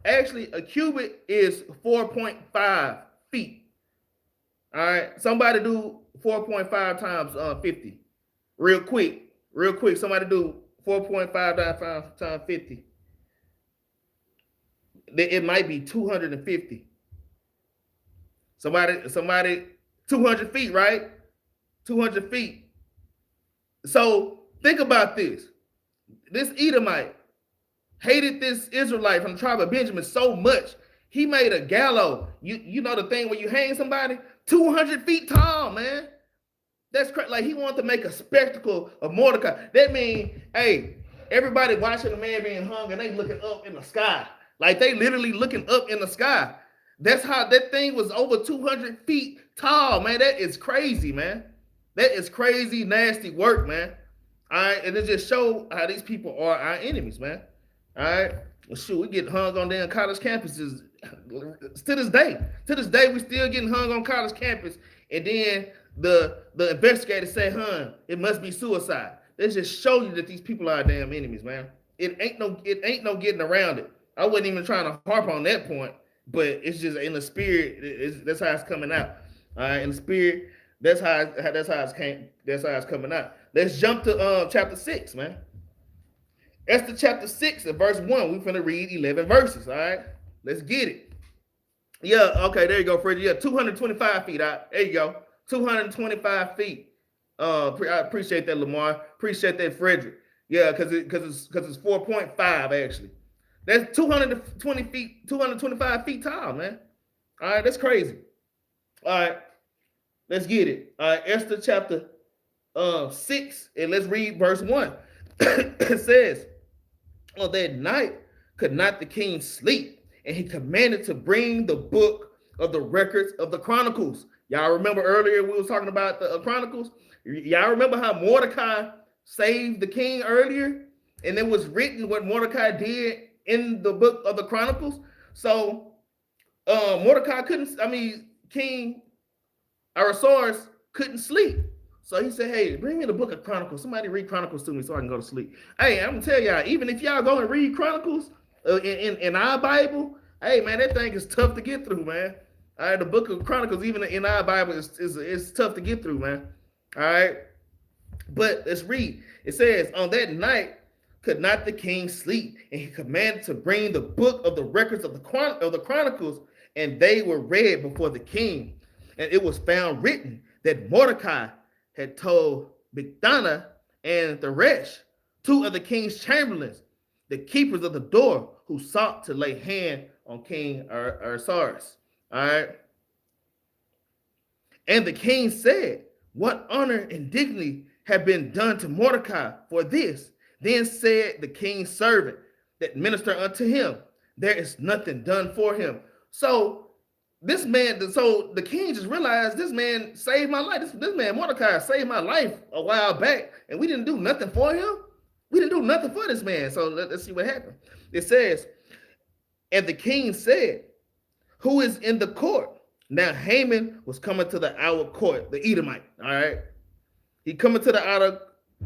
[SPEAKER 1] actually a cubit is 4.5 feet. All right, somebody do 4.5 times 50. Real quick. Somebody do 4.5 times 50. It might be 250. Somebody 200 feet, right? 200 feet. So think about this. This Edomite hated this Israelite from the tribe of Benjamin so much, he made a gallows. You know the thing where you hang somebody 200 feet tall, man. That's crazy. Like, he wanted to make a spectacle of Mordecai. That means, hey, everybody watching the man being hung and they looking up in the sky. Like, they literally looking up in the sky. That's how that thing was over 200 feet tall, man. That is crazy, man. That is crazy, nasty work, man. All right, and it just shows how these people are our enemies, man. All right, well, shoot, we get hung on damn college campuses to this day. To this day, we still getting hung on college campus, and then the investigators say, it must be suicide. They just show you that these people are our damn enemies, man. It ain't no getting around it. I wasn't even trying to harp on that point, but it's just in the spirit. That's how it's coming out. All right, in the spirit, that's how it's coming out. Let's jump to chapter 6, man. Esther chapter 6 and verse 1. We're finna read 11 verses. All right, let's get it. Yeah, okay, there you go, Freddie. Yeah, 225 feet. There you go. 225 feet. I appreciate that, Lamar. Appreciate that, Frederick. Yeah, because it's 4.5 actually. That's 225 feet tall, man. All right, that's crazy. All right, let's get it. All right, Esther chapter 6, and let's read verse 1. It says, on that night could not the king sleep, and he commanded to bring the book of the records of the chronicles. Y'all remember earlier we was talking about the chronicles? Y'all remember how Mordecai saved the king earlier? And it was written what Mordecai did in the book of the chronicles. So King Ahasuerus couldn't sleep. So he said, hey, bring me the book of Chronicles. Somebody read Chronicles to me so I can go to sleep. Hey, I'm going to tell y'all, even if y'all go and read Chronicles in our Bible, hey, man, that thing is tough to get through, man. All right, the book of Chronicles, even in our Bible, is tough to get through, man. All right, but let's read. It says, on that night could not the king sleep, and he commanded to bring the book of the records of the Chronicles, and they were read before the king. And it was found written that Mordecai had told Bigthana and Teresh, two of the king's chamberlains, the keepers of the door, who sought to lay hand on King Ahasuerus. All right. And the king said, what honor and dignity have been done to Mordecai for this? Then said the king's servant that ministered unto him, there is nothing done for him. So the king just realized this man saved my life. This man Mordecai saved my life a while back, and we didn't do nothing for him. We didn't do nothing for this man. So let's see what happened. It says, and the king said, who is in the court? Now Haman was coming to the outer court, the Edomite. All right, he coming to the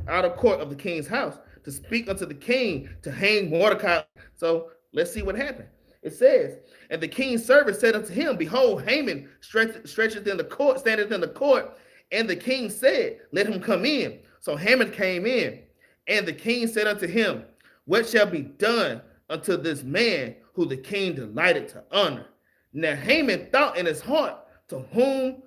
[SPEAKER 1] outer court of the king's house to speak unto the king to hang Mordecai. So let's see what happened. It says, and the king's servant said unto him, behold, Haman stretcheth in the court, standeth in the court. And the king said, let him come in. So Haman came in, and the king said unto him, what shall be done unto this man who the king delighted to honor? Now Haman thought in his heart, to whom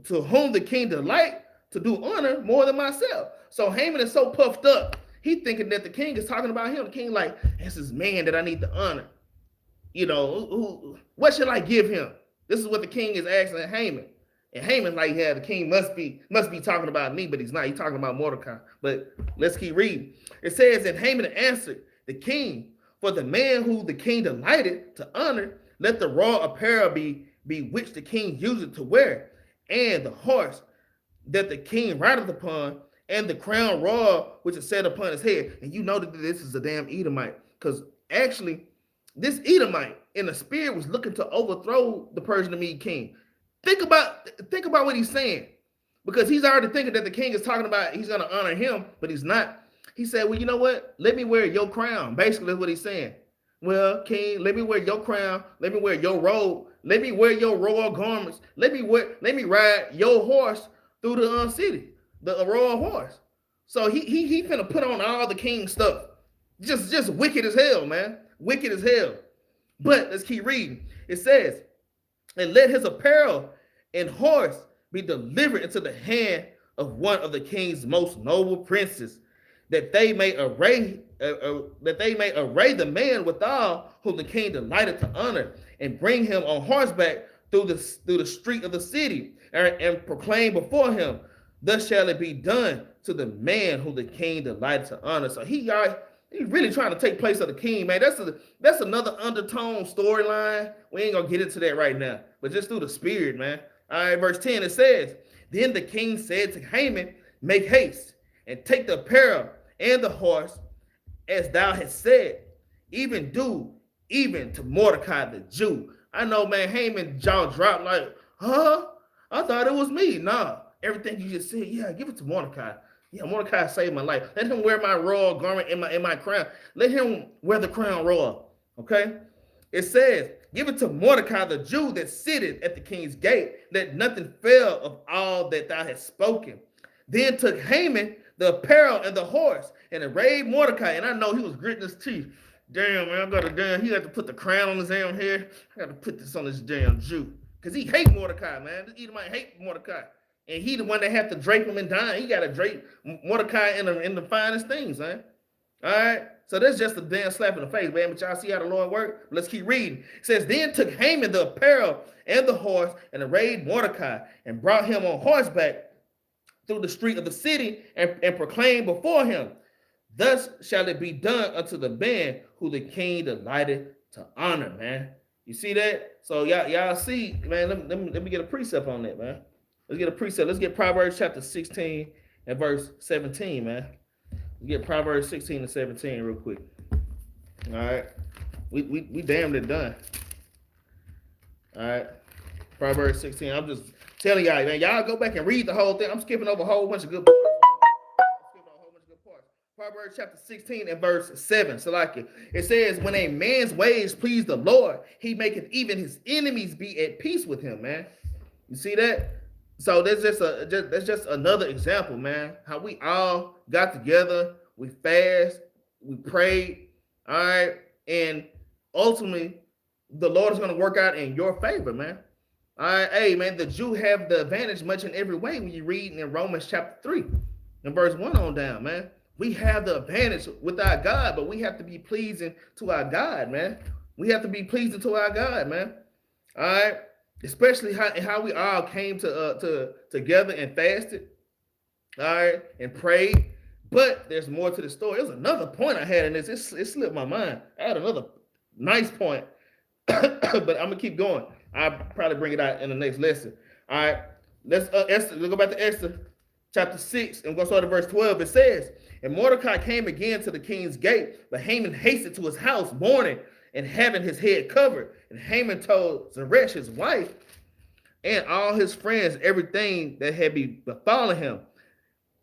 [SPEAKER 1] the king delight to do honor more than myself. So Haman is so puffed up, he thinking that the king is talking about him. The king like, this is man that I need to honor. You know, what should I give him? This is what the king is asking Haman. And Haman like, yeah, the king must be talking about me, but he's not. He's talking about Mordecai. But let's keep reading. It says, and Haman answered the king, for the man who the king delighted to honor, let the royal apparel be which the king used to wear, and the horse that the king rideth upon, and the crown royal which is set upon his head. And you know that this is a damn Edomite, because actually, this Edomite in the spirit was looking to overthrow the Persian-Mede king. Think about what he's saying, because he's already thinking that the king is talking about he's going to honor him, but he's not. He said, well, you know what? Let me wear your crown. Basically, that's what he's saying. Well, king, let me wear your crown. Let me wear your robe. Let me wear your royal garments. Let me ride your horse through the city, the royal horse. So he finna put on all the king stuff. Just wicked as hell, man. Wicked as hell. But let's keep reading. It says, and let his apparel and horse be delivered into the hand of one of the king's most noble princes, that they may array the man withal whom the king delighted to honor, and bring him on horseback through the street of the city, and proclaim before him, thus shall it be done to the man whom the king delighted to honor. So he's really trying to take place of the king, man. That's another undertone storyline. We ain't gonna get into that right now, but just through the spirit, man. All right, verse 10, it says, then the king said to Haman, make haste and take the apparel and the horse, as thou hast said, even to Mordecai the Jew. I know, man, Haman jaw dropped like, huh? I thought it was me. Nah, everything you just said, yeah, give it to Mordecai. Yeah, Mordecai saved my life. Let him wear my royal garment and my crown. Let him wear the crown royal. Okay? It says, give it to Mordecai the Jew that sitteth at the king's gate. Let nothing fail of all that thou hast spoken. Then took Haman the apparel and the horse, and arrayed Mordecai. And I know he was gritting his teeth. Damn, man, he had to put the crown on his damn hair. I got to put this on this damn Jew. Because he hate Mordecai, man. This Edomite hate Mordecai. And he the one that have to drape him and dine. He got to drape Mordecai in the finest things, man. All right? So that's just a damn slap in the face, man. But y'all see how the Lord worked? Let's keep reading. It says, then took Haman the apparel and the horse, and arrayed Mordecai, and brought him on horseback through the street of the city, and proclaimed before him, thus shall it be done unto the man who the king delighted to honor, man. You see that? So y'all see, man, let me get a precept on that, man. Let's get a precept. Let's get Proverbs chapter 16 and verse 17, man. Let's get Proverbs 16 and 17 real quick. All right. We damn it done. All right. Proverbs 16. I'm just telling y'all, man, y'all go back and read the whole thing. I'm skipping over a whole bunch of good parts. Proverbs chapter 16 and verse 7. Salaki. It says, when a man's ways please the Lord, he maketh even his enemies be at peace with him, man. You see that? So that's just another example, man. How we all got together, we fast, we prayed, all right, and ultimately the Lord is going to work out in your favor, man. All right, hey, man, the Jew have the advantage much in every way when you read in Romans chapter 3 and verse 1 on down, man. We have the advantage with our God, but we have to be pleasing to our God, man. We have to be pleasing to our God, man. All right, especially how we all came together and fasted, all right, and prayed. But there's more to the story. There's another point I had in this. It slipped my mind. I had another nice point, but I'm gonna keep going. I'll probably bring it out in the next lesson. All right, let's go back to Esther chapter 6, and we're going to start at verse 12. It says, and Mordecai came again to the king's gate, but Haman hasted to his house mourning and having his head covered. And Haman told Zeresh, his wife, and all his friends everything that had befallen him.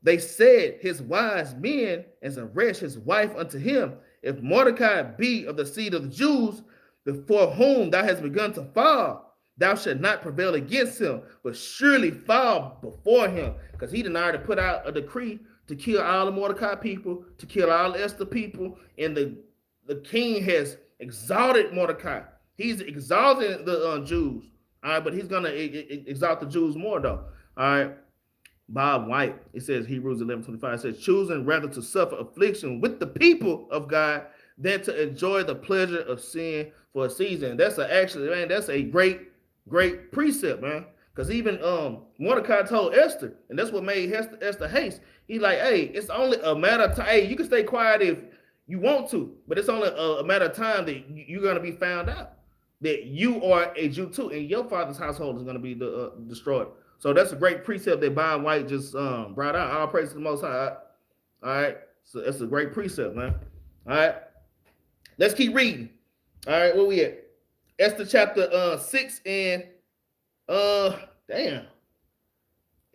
[SPEAKER 1] They said, his wise men and Zeresh, his wife, unto him, if Mordecai be of the seed of the Jews, before whom thou hast begun to fall, thou shalt not prevail against him, but surely fall before him. Because he did already put out a decree to kill all the Mordecai people, to kill all the Esther people, and the king has exalted Mordecai. He's exalting the Jews, all right, but he's going to exalt the Jews more, though, all right. Bob White, it says, Hebrews 11:25, says, choosing rather to suffer affliction with the people of God than to enjoy the pleasure of sin for a season. That's a great precept, man. Because even Mordecai told Esther, and that's what made Esther haste. He's like, hey, it's only a matter of time. Hey, you can stay quiet if you want to, but it's only a matter of time that you're going to be found out that you are a Jew too, and your father's household is going to be destroyed. So that's a great precept that Bob White just brought out. All praise to the Most High. All right, so that's a great precept, man. All right, let's keep reading. All right, where we at? Esther chapter 6 and damn.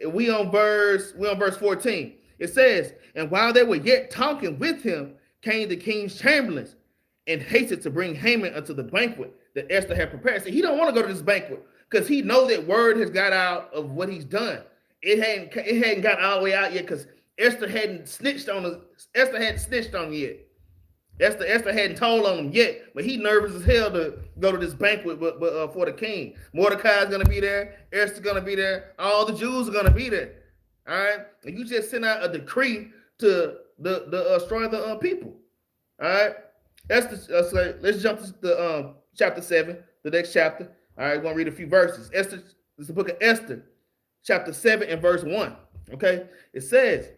[SPEAKER 1] We on verse 14. It says, and while they were yet talking with him, came the king's chamberlains and hasted to bring Haman unto the banquet that Esther had prepared. So he don't want to go to this banquet because he know that word has got out of what he's done. It hadn't got all the way out yet because Esther hadn't snitched on him yet. Esther hadn't told on him yet, but he nervous as hell to go to this banquet for the king. Mordecai's gonna be there, Esther's gonna be there, all the Jews are gonna be there. All right, and you just send out a decree to destroy the people. All right, Esther. So let's jump to the chapter 7, the next chapter. All right, we're gonna read a few verses. Esther, this is the book of Esther, chapter 7 and verse 1. Okay, it says,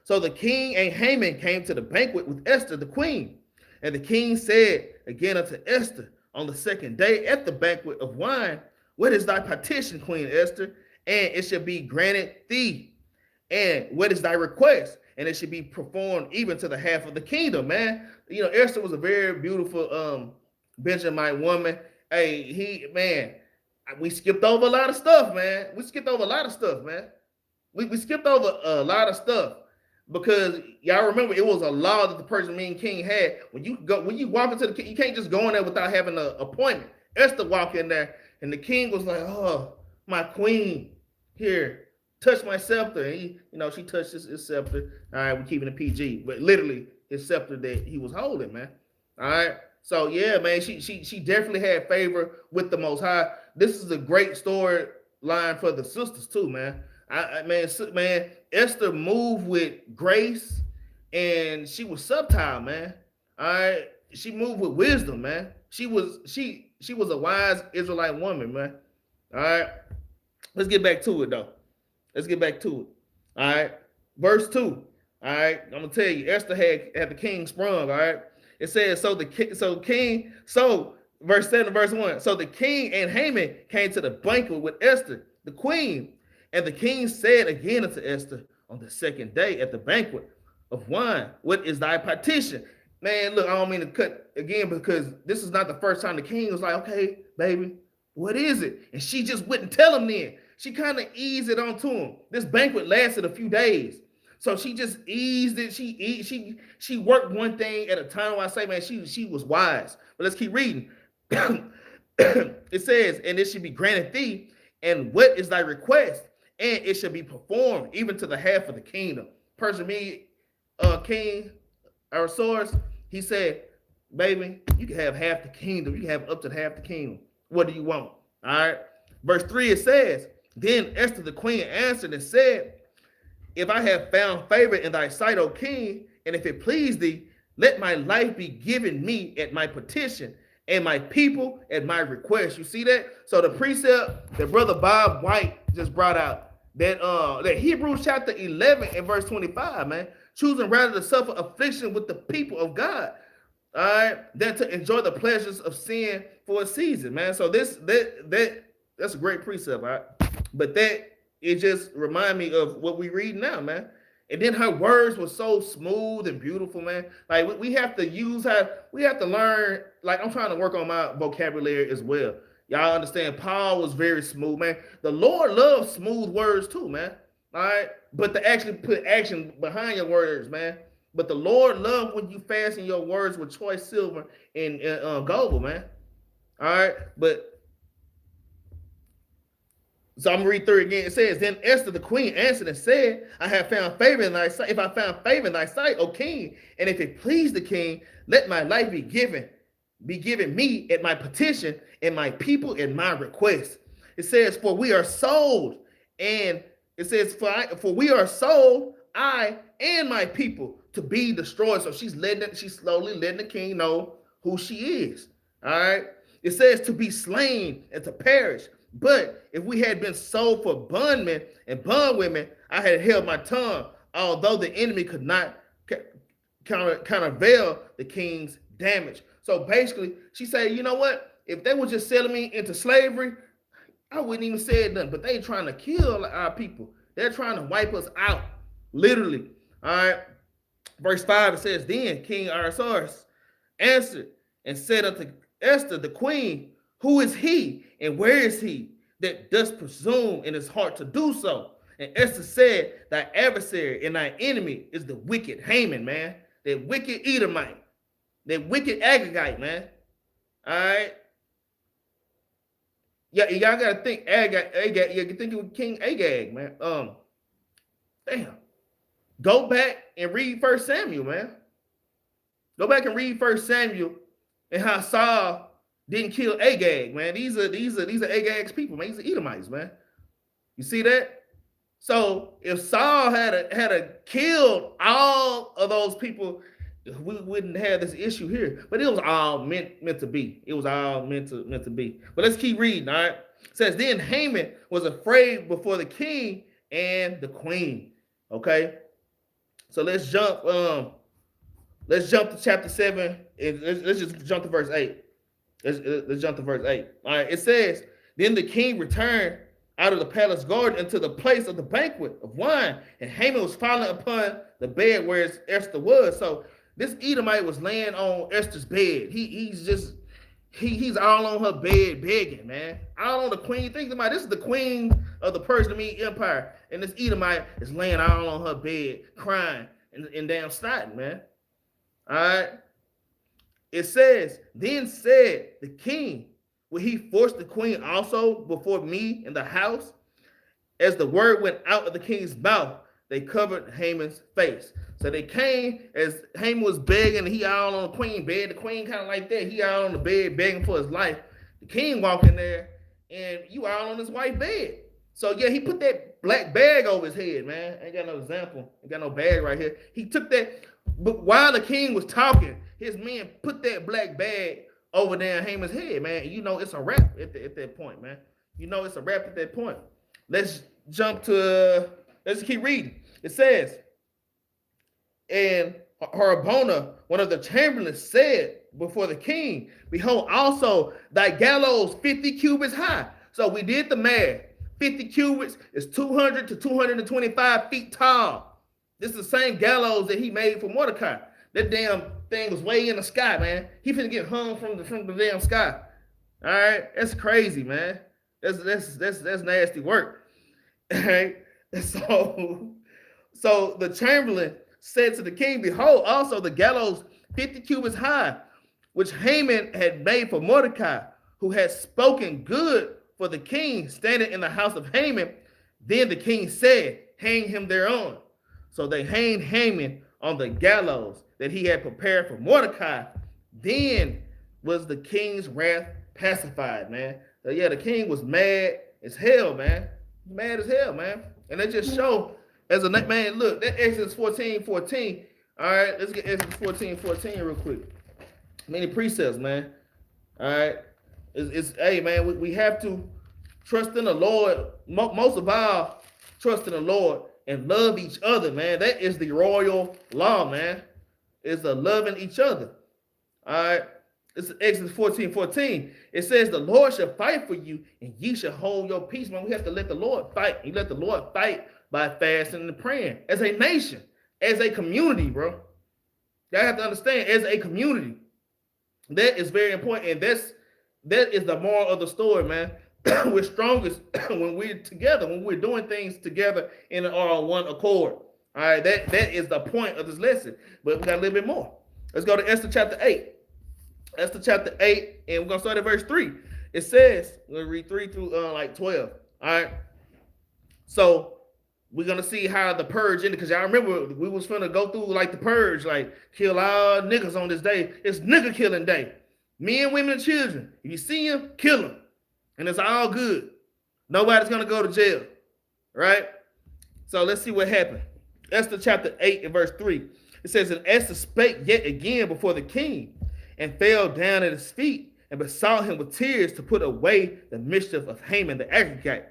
[SPEAKER 1] so the king and Haman came to the banquet with Esther, the queen. And the king said again unto Esther on the second day at the banquet of wine, what is thy petition, Queen Esther? And it shall be granted thee. And what is thy request? And it should be performed even to the half of the kingdom, man. You know, Esther was a very beautiful Benjamite woman. Hey, we skipped over a lot of stuff, man. We skipped over a lot of stuff, man. We skipped over a lot of stuff. Because y'all remember, it was a law that the Persian king had. When you walk into the king, you can't just go in there without having an appointment. Esther walked in there, and the king was like, "Oh, my queen, here, touch my scepter." And she touched his scepter. All right, we're keeping it PG, but literally his scepter that he was holding, man. All right, so yeah, man, she definitely had favor with the Most High. This is a great storyline for the sisters too, man. Man, Esther moved with grace, and she was subtle, man. All right, she moved with wisdom, man. She was a wise Israelite woman, man. All right, let's get back to it though. Let's get back to it. All right, verse 2. All right, I'm gonna tell you, Esther had the king sprung. All right, it says verse 7, verse 1. So the king and Haman came to the banquet with Esther, the queen. And the king said again unto Esther on the second day at the banquet of wine, what is thy petition? Man, look, I don't mean to cut again, because this is not the first time the king was like, okay, baby, what is it? And she just wouldn't tell him then. She kind of eased it onto him. This banquet lasted a few days. So she just eased it. She worked one thing at a time. I say, man, she was wise. But let's keep reading. It says, and it should be granted thee, and what is thy request? And it shall be performed even to the half of the kingdom. King, our source, he said, baby, you can have half the kingdom. You can have up to half the kingdom. What do you want? All right. Verse 3, it says, then Esther the queen answered and said, if I have found favor in thy sight, O king, and if it please thee, let my life be given me at my petition, and my people at my request. You see that? So the precept that Brother Bob White just brought out, that Hebrews chapter 11 and verse 25, man, choosing rather to suffer affliction with the people of God, all right, than to enjoy the pleasures of sin for a season, man. So that's a great precept, all right? But it just remind me of what we read now, man. And then her words were so smooth and beautiful, man. Like we have to learn. Like I'm trying to work on my vocabulary as well. Y'all understand? Paul was very smooth, man. The Lord loves smooth words too, man. All right, but to actually put action behind your words, man. But the Lord loves when you fasten your words with choice silver and gold, man. All right, so I'm gonna read through it again. It says, then Esther the queen answered and said, I have found favor in thy sight. If I found favor in thy sight, O king, and if it please the king, let my life be given me at my petition, and my people at my request. It says, for we are sold, and it says, for we are sold, I and my people, to be destroyed. So she's slowly letting the king know who she is. All right. It says to be slain and to perish. But if we had been sold for bondmen and bondwomen, I had held my tongue, although the enemy could not countervail the king's damage. So basically, she said, you know what? If they were just selling me into slavery, I wouldn't even say nothing. But they trying to kill our people. They're trying to wipe us out, literally. All right. Verse 5, it says, then King Ahasuerus answered and said unto Esther, the queen, who is he and where is he that does presume in his heart to do so? And Esther said, thy adversary and thy enemy is the wicked Haman, man. That wicked Edomite. That wicked Agagite, man. All right. Yeah, y'all gotta think Agag. You can think of King Agag, man. Damn. Go back and read 1 Samuel, man. Go back and read 1 Samuel and how Saul didn't kill Agag, man. These are Agag's people, man. These are Edomites, man. You see that? So if Saul had killed all of those people, we wouldn't have this issue here. But it was all meant to be. It was all meant to be. But let's keep reading, all right? It says, then Haman was afraid before the king and the queen. Okay? So let's jump to chapter 7, and let's just jump to verse 8. Let's jump to verse 8. All right, it says, then the king returned out of the palace garden into the place of the banquet of wine, and Haman was falling upon the bed where Esther was. So this Edomite was laying on Esther's bed. He's all on her bed begging, man. All on the queen. Think about it, this is the queen of the Persian Empire, and this Edomite is laying all on her bed, crying and damn snotting, man. All right. It says, then said the king, will he force the queen also before me in the house? As the word went out of the king's mouth, they covered Haman's face. So they came as Haman was begging, he all on the queen bed. The queen kind of like that. He all on the bed begging for his life. The king walk in there, and you all on his white bed. So yeah, he put that black bag over his head, man. Ain't got no example. Ain't got no bag right here. He took that, but while the king was talking, his men put that black bag over there Haman's head, man. You know it's a wrap at that point, man. You know it's a wrap at that point. Let's keep reading. It says, and Harbona, one of the chamberlains, said before the king, behold, also thy gallows 50 cubits high. So we did the math. 50 cubits is 200 to 225 feet tall. This is the same gallows that he made for Mordecai. That damn thing was way in the sky, man. He finna get hung from the damn sky. All right, that's crazy, man. That's nasty work. All right. So the chamberlain said to the king, behold, also the gallows 50 cubits high, which Haman had made for Mordecai, who had spoken good for the king, standing in the house of Haman. Then the king said, hang him thereon. So they hanged Haman on the gallows that he had prepared for Mordecai. Then was the king's wrath pacified, man. So yeah, the king was mad as hell, man. Mad as hell, man. And they just show as a man, look, that Exodus 14:14. All right, let's get Exodus 14:14 real quick. Many precepts, man. All right. Hey, man, we have to trust in the Lord. Most of all, trust in the Lord and love each other, man. That is the royal law, man. It's the loving each other. All right. It's Exodus 14:14. It says, the Lord shall fight for you, and ye shall hold your peace, man. We have to let the Lord fight. You let the Lord fight by fasting and praying. As a nation, as a community, bro. Y'all have to understand, as a community, that is very important. And that is the moral of the story, man. We're strongest when we're together, when we're doing things together in on one accord. All right, that is the point of this lesson. But we got a little bit more. Let's go to Esther chapter 8. Esther chapter 8, and we're going to start at verse 3. It says, we're going to read 3 through 12. All right. So we're going to see how the purge ended, because y'all remember we was finna go through like the purge, like kill all niggas on this day. It's nigga killing day. Men, women, and children. If you see them, kill them. And it's all good. Nobody's going to go to jail. Right? So let's see what happened. Esther chapter 8 and verse 3. It says, and Esther spake yet again before the king, and fell down at his feet, and besought him with tears to put away the mischief of Haman the Agagite,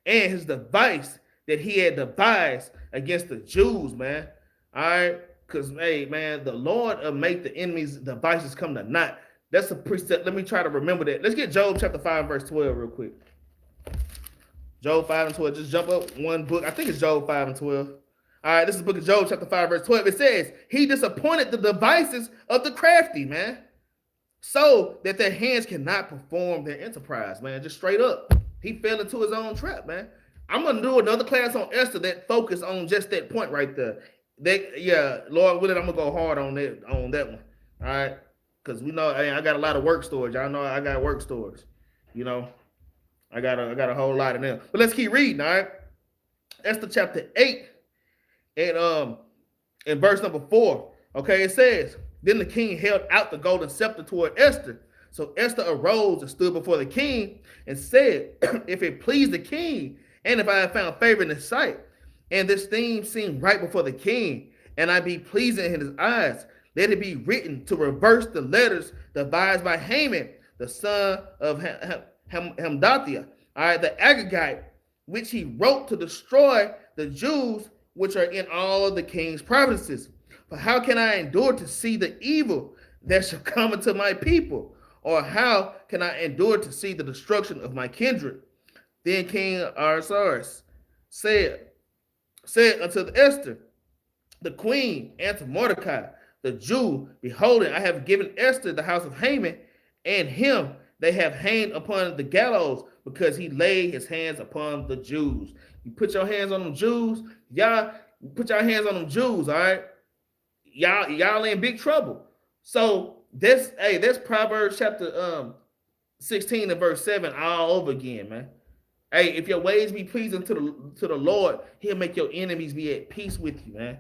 [SPEAKER 1] and his device that he had devised against the Jews, man. All right? Because, hey, man, the Lord will make the enemy's devices come to naught. That's a precept. Let me try to remember that. Let's get Job chapter 5, verse 12 real quick. Job 5 and 12. Just jump up one book. I think it's Job 5 and 12. All right, this is the book of Job chapter 5, verse 12. It says, he disappointed the devices of the crafty, man, so that their hands cannot perform their enterprise, man. Just straight up. He fell into his own trap, man. I'm going to do another class on Esther that focus on just that point right there. Lord willing, I'm going to go hard on that one. All right? Because we know I got a lot of work stories. Y'all know I got work stories. You know, I got a whole lot of them. But let's keep reading, all right? Esther chapter 8 and in verse number 4. Okay, it says, Then the king held out the golden scepter toward Esther. So Esther arose and stood before the king and said, if it please the king, and if I have found favor in his sight, and this thing seem right before the king, and I be pleasing in his eyes, let it be written to reverse the letters devised by Haman, the son of Hamdathiah, all right, the Agagite, which he wrote to destroy the Jews which are in all of the king's provinces. For how can I endure to see the evil that shall come into my people? Or how can I endure to see the destruction of my kindred? Then King Ahasuerus said unto Esther, the queen, and to Mordecai, the Jew, beholding, I have given Esther the house of Haman, and him they have hanged upon the gallows, because he laid his hands upon the Jews. You put your hands on them Jews, y'all put your hands on them Jews, all right? Y'all in big trouble. So that's Proverbs chapter 16 and verse 7 all over again, man. Hey, if your ways be pleasing to the Lord, he'll make your enemies be at peace with you, man.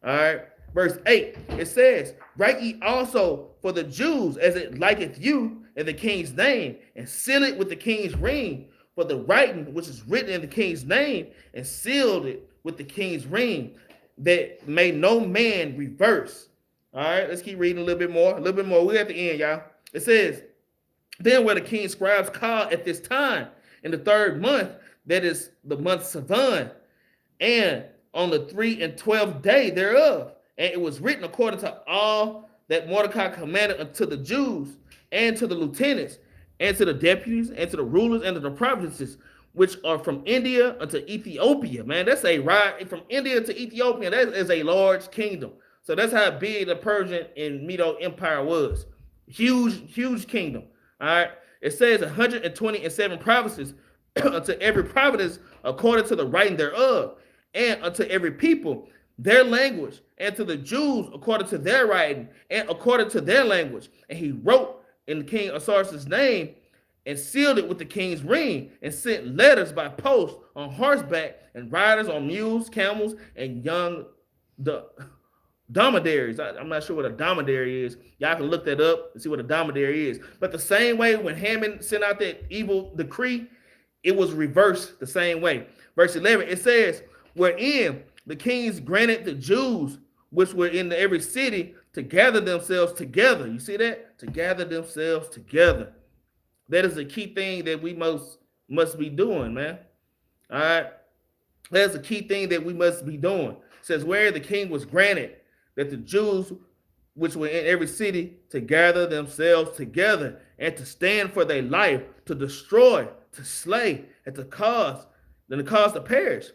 [SPEAKER 1] All right. Verse 8, it says, write ye also for the Jews as it liketh you in the king's name, and seal it with the king's ring, for the writing which is written in the king's name, and sealed it with the king's ring, that may no man reverse. All right, let's keep reading a little bit more. We're at the end, y'all. It says, then were the king's scribes called at this time in the 3rd month, that is the month Sivan, and on the 3 and 12th day thereof. And it was written according to all that Mordecai commanded unto the Jews, and to the lieutenants, and to the deputies, and to the rulers, and to the provinces, which are from India unto Ethiopia. Man, that's a ride from India to Ethiopia. That is a large kingdom. So that's how big the Persian and Medo Empire was. Huge kingdom. All right. It says 127 provinces unto every province according to the writing thereof, and unto every people their language, and to the Jews according to their writing, and according to their language. And he wrote in King Ahasuerus' name, and sealed it with the king's ring, and sent letters by post on horseback, and riders on mules, camels, and young dromedaries. I'm not sure what a dromedary is. Y'all can look that up and see what a dromedary is. But the same way when Haman sent out that evil decree, it was reversed the same way. Verse 11, it says, wherein the kings granted the Jews which were in every city to gather themselves together. You see that? To gather themselves together. That is the key thing that we must be doing, man. All right. That's the key thing that we must be doing. It says, where the king was granted that the Jews which were in every city to gather themselves together, and to stand for their life, to destroy, to slay, and to cause to perish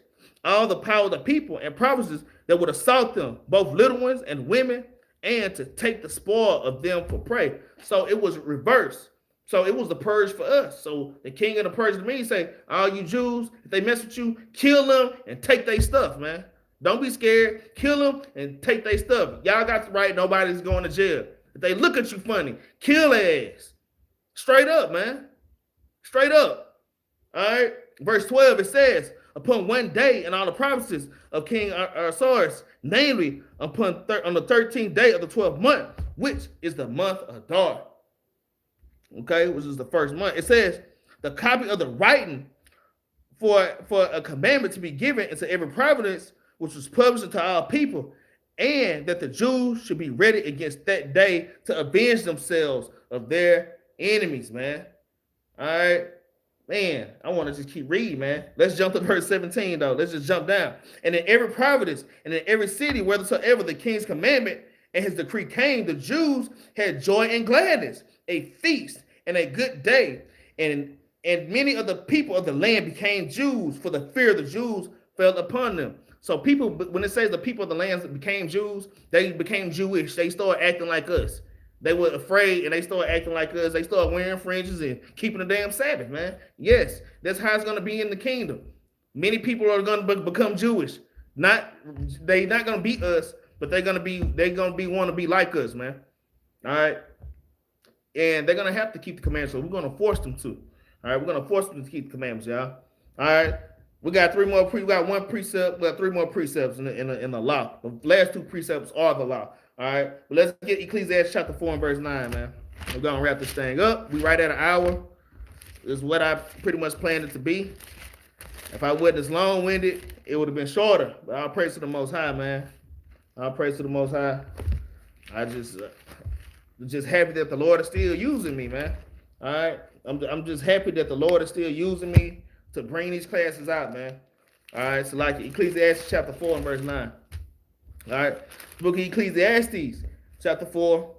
[SPEAKER 1] all the power of the people and provinces that would assault them, both little ones and women, and to take the spoil of them for prey. So it was reversed. So it was the purge for us. So the king of the Persian means say, all you Jews, if they mess with you, kill them and take their stuff, man. Don't be scared. Kill them and take their stuff. Y'all got the right. Nobody's going to jail. If they look at you funny, kill their ass. Straight up, man. Straight up. All right. Verse 12, it says, upon one day in all the provinces of King Ahasuerus, namely on the 13th day of the 12th month, which is the month of Adar. Okay, which is the first month. It says, the copy of the writing for a commandment to be given into every province, which was published to all people, and that the Jews should be ready against that day to avenge themselves of their enemies, man. All right. Man, I want to just keep reading, man. Let's jump to verse 17, though. Let's just jump down. And in every province and in every city, whithersoever the king's commandment and his decree came, the Jews had joy and gladness, a feast and a good day. And many of the people of the land became Jews, for the fear of the Jews fell upon them. So people, when it says the people of the land became Jews, they became Jewish. They started acting like us. They were afraid and they started acting like us. They started wearing fringes and keeping the damn Sabbath, man. Yes, that's how it's going to be in the kingdom. Many people are going to become Jewish. They're not going to be us, but they're going to want to be like us, man. All right. And they're going to have to keep the commandments. So we're going to force them to. All right. We're going to force them to keep the commandments, y'all. All right. We got one precept. We got 3 more precepts in the law. The last 2 precepts are the law. All right, but let's get Ecclesiastes chapter 4 and verse 9, man. We're gonna wrap this thing up. We right at an hour. This is what I pretty much planned it to be. If I wasn't as long-winded, it would have been shorter. But I'll praise to the Most High, man. I'll praise to the Most High. I just happy that the Lord is still using me, man. All right, I'm just happy that the Lord is still using me to bring these classes out, man. All right, so like Ecclesiastes chapter 4 and verse 9. All right, book of Ecclesiastes chapter 4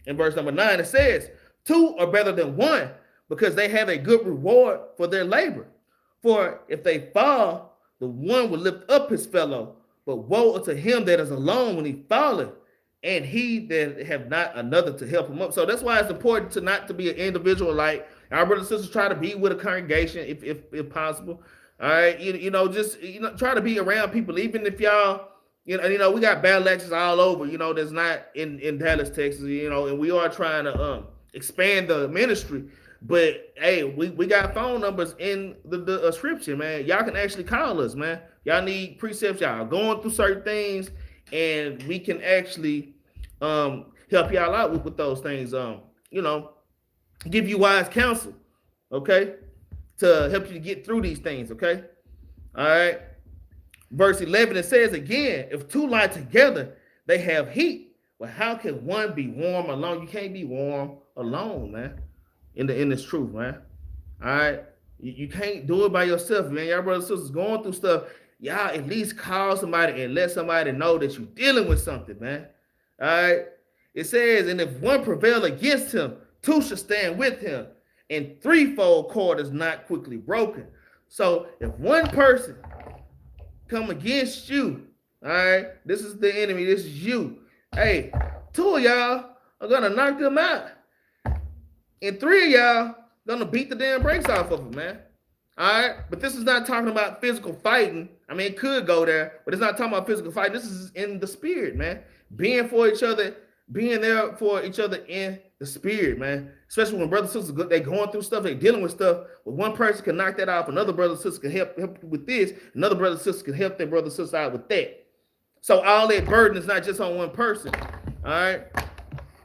[SPEAKER 1] and verse number 9. It says, 2 are better than 1 because they have a good reward for their labor. For if they fall, the one will lift up his fellow. But woe unto him that is alone when he falleth, and he that have not another to help him up. So that's why it's important to not to be an individual. Like our brothers and sisters, try to be with a congregation if possible. All right, just try to be around people, even if y'all, we got Battle Axes all over. That's not in Dallas, Texas. And we are trying to expand the ministry. But hey, we got phone numbers in the description, man. Y'all can actually call us, man. Y'all need precepts. Y'all going through certain things, and we can actually help y'all out with those things. Give you wise counsel, okay, to help you get through these things, okay. All right. Verse 11, it says again, if 2 lie together, they have heat. Well, how can one be warm alone? You can't be warm alone, man. In this truth, man. All right. You can't do it by yourself, man. Y'all brothers and sisters going through stuff. Y'all at least call somebody and let somebody know that you're dealing with something, man. All right. It says, and if one prevail against him, 2 should stand with him, and threefold cord is not quickly broken. So if one person come against you, all right, this is the enemy, this is you. Hey, 2 of y'all are gonna knock them out. And 3 of y'all gonna beat the damn brakes off of them, man. All right, but this is not talking about physical fighting. I mean, it could go there, but it's not talking about physical fighting. This is in the spirit, man. Being for each other, being there for each other in the spirit, man. Especially when brothers and sisters, they going through stuff, they dealing with stuff. But one person can knock that off, another brother and sister can help with this, another brother and sister can help their brother and sister out with that. So all that burden is not just on one person, all right?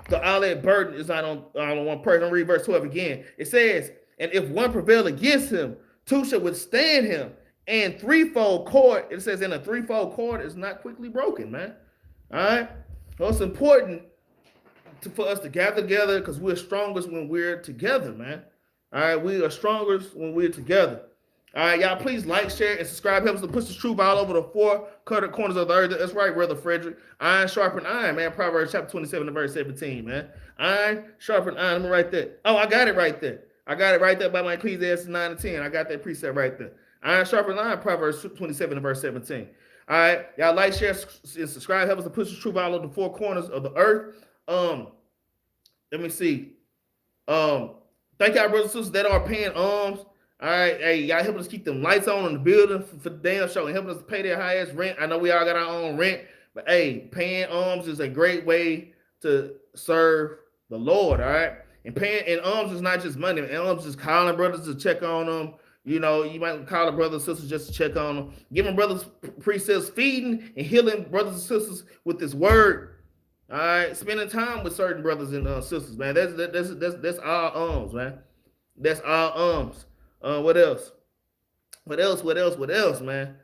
[SPEAKER 1] So all that burden is not on one person. I'll read verse 12 again. It says, and if one prevail against him, 2 shall withstand him. And threefold cord, it says, and a threefold cord is not quickly broken, man. All right? So it's important for us to gather together because we're strongest when we're together, man. All right? We are strongest when we're together. All right, y'all, please like, share, and subscribe. Help us to push the truth all over the 4 corners of the earth. That's right, Brother Frederick. Iron sharpen iron, man. Proverbs chapter 27 and verse 17, man. Iron sharpen iron. Let me write that. Oh, I got it right there. I got it right there by my Ecclesiastes 9 and 10. I got that precept right there. Iron sharpen iron, Proverbs 27 and verse 17. All right, y'all like, share, and subscribe. Help us to push the truth all over the 4 corners of the earth. Let me see. Thank y'all, brothers and sisters that are paying alms. All right, hey, y'all helping us keep them lights on in the building for the damn show and helping us pay their highest rent. I know we all got our own rent, but hey, paying alms is a great way to serve the Lord, all right? And paying alms is not just money. Alms is calling brothers to check on them. You might call a brother or sister just to check on them. Giving brothers precepts, feeding and healing brothers and sisters with this word. All right, spending time with certain brothers and sisters, man. That's all alms, man. That's all alms. What else? What else, man?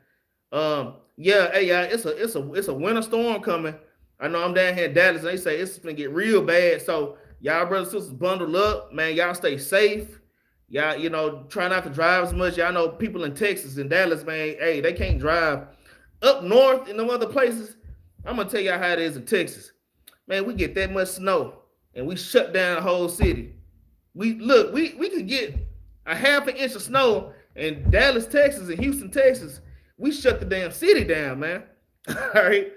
[SPEAKER 1] Yeah, hey, y'all, it's a winter storm coming. I know I'm down here in Dallas, and they say it's gonna get real bad. So y'all brothers and sisters bundle up, man. Y'all stay safe. Y'all, try not to drive as much. Y'all know people in Texas and Dallas, man, hey, they can't drive. Up north in them other places, I'm gonna tell y'all how it is in Texas. Man, we get that much snow and we shut down the whole city. We could get a half an inch of snow in Dallas, Texas, and Houston, Texas. We shut the damn city down, man. All right.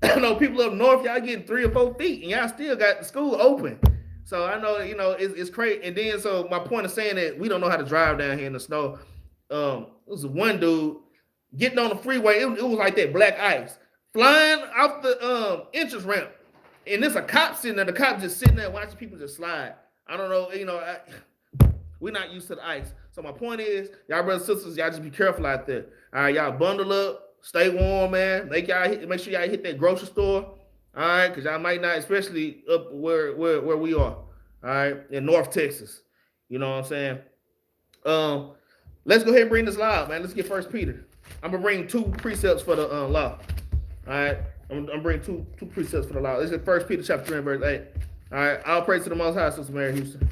[SPEAKER 1] I know people up north, y'all getting 3 or 4 feet, and y'all still got the school open. So I know, it's crazy. And then, so my point of saying that we don't know how to drive down here in the snow. It was one dude getting on the freeway. It was like that black ice flying off the entrance ramp, and there's a cop sitting there. The cop just sitting there watching people just slide. I don't know, we're not used to the ice. So my point is, y'all brothers and sisters, y'all just be careful out there. All right, y'all bundle up, stay warm, man. Make sure y'all hit that grocery store. All All right, because y'all might not, especially up where we are. All right, in North Texas. You know what I'm saying? Let's go ahead and bring this law, man. Let's get First Peter. I'm gonna bring two precepts for the law. All right, I'm bringing two precepts for the law. Let's get First Peter chapter 3 and verse 8. All right, I'll praise to the Most High, Sister Mary Houston.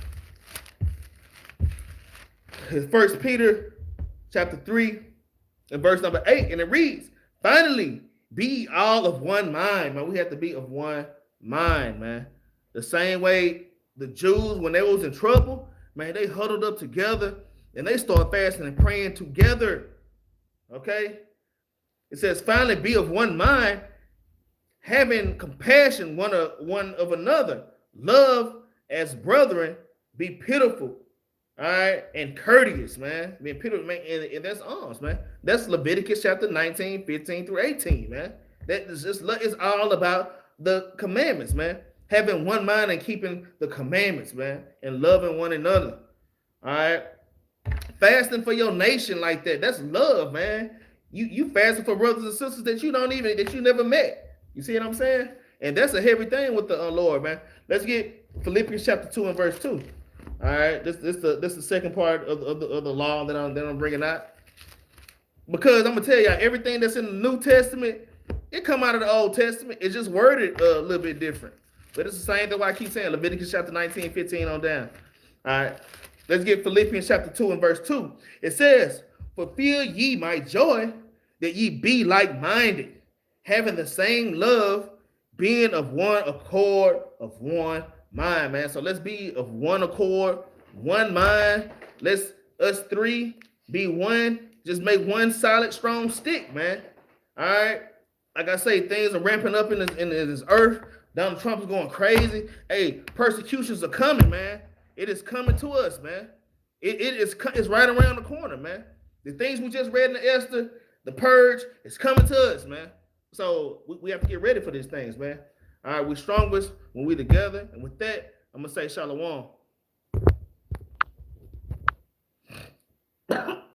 [SPEAKER 1] First Peter chapter 3 and verse number 8, and it reads, finally, be all of one mind, man. We have to be of one mind, man. The same way the Jews, when they was in trouble, man, they huddled up together and they started fasting and praying together. Okay? It says, finally, be of one mind, having compassion one of another. Love as brethren, be pitiful. All right, and courteous, man. Being pitiful, man, and that's alms, man. That's Leviticus chapter 19, 15 through 18, man. That is just, it's all about the commandments, man. Having one mind and keeping the commandments, man, and loving one another. All right, fasting for your nation like that. That's love, man. You fasting for brothers and sisters that you never met. You see what I'm saying? And that's a heavy thing with the Lord, man. Let's get Philippians chapter 2 and verse 2. All right, this the second part of the law that I'm bringing out, because I'm gonna tell y'all everything that's in the New Testament, it come out of the Old Testament. It's just worded a little bit different, but it's the same thing. Why I keep saying Leviticus chapter 19, 15 on down. All right, let's get Philippians chapter 2 and verse 2. It says, "Fulfill ye my joy, that ye be like-minded, having the same love, being of one accord, of one mind," man. So let's be of one accord, one mind. Let's us three be one. Just make one solid, strong stick, man. All right. Like I say, things are ramping up in this earth. Donald Trump is going crazy. Hey, persecutions are coming, man. It is coming to us, man. It's right around the corner, man. The things we just read in the Esther, the purge, is coming to us, man. So we have to get ready for these things, man. All right, we're strongest when we're together. And with that, I'm going to say shalom.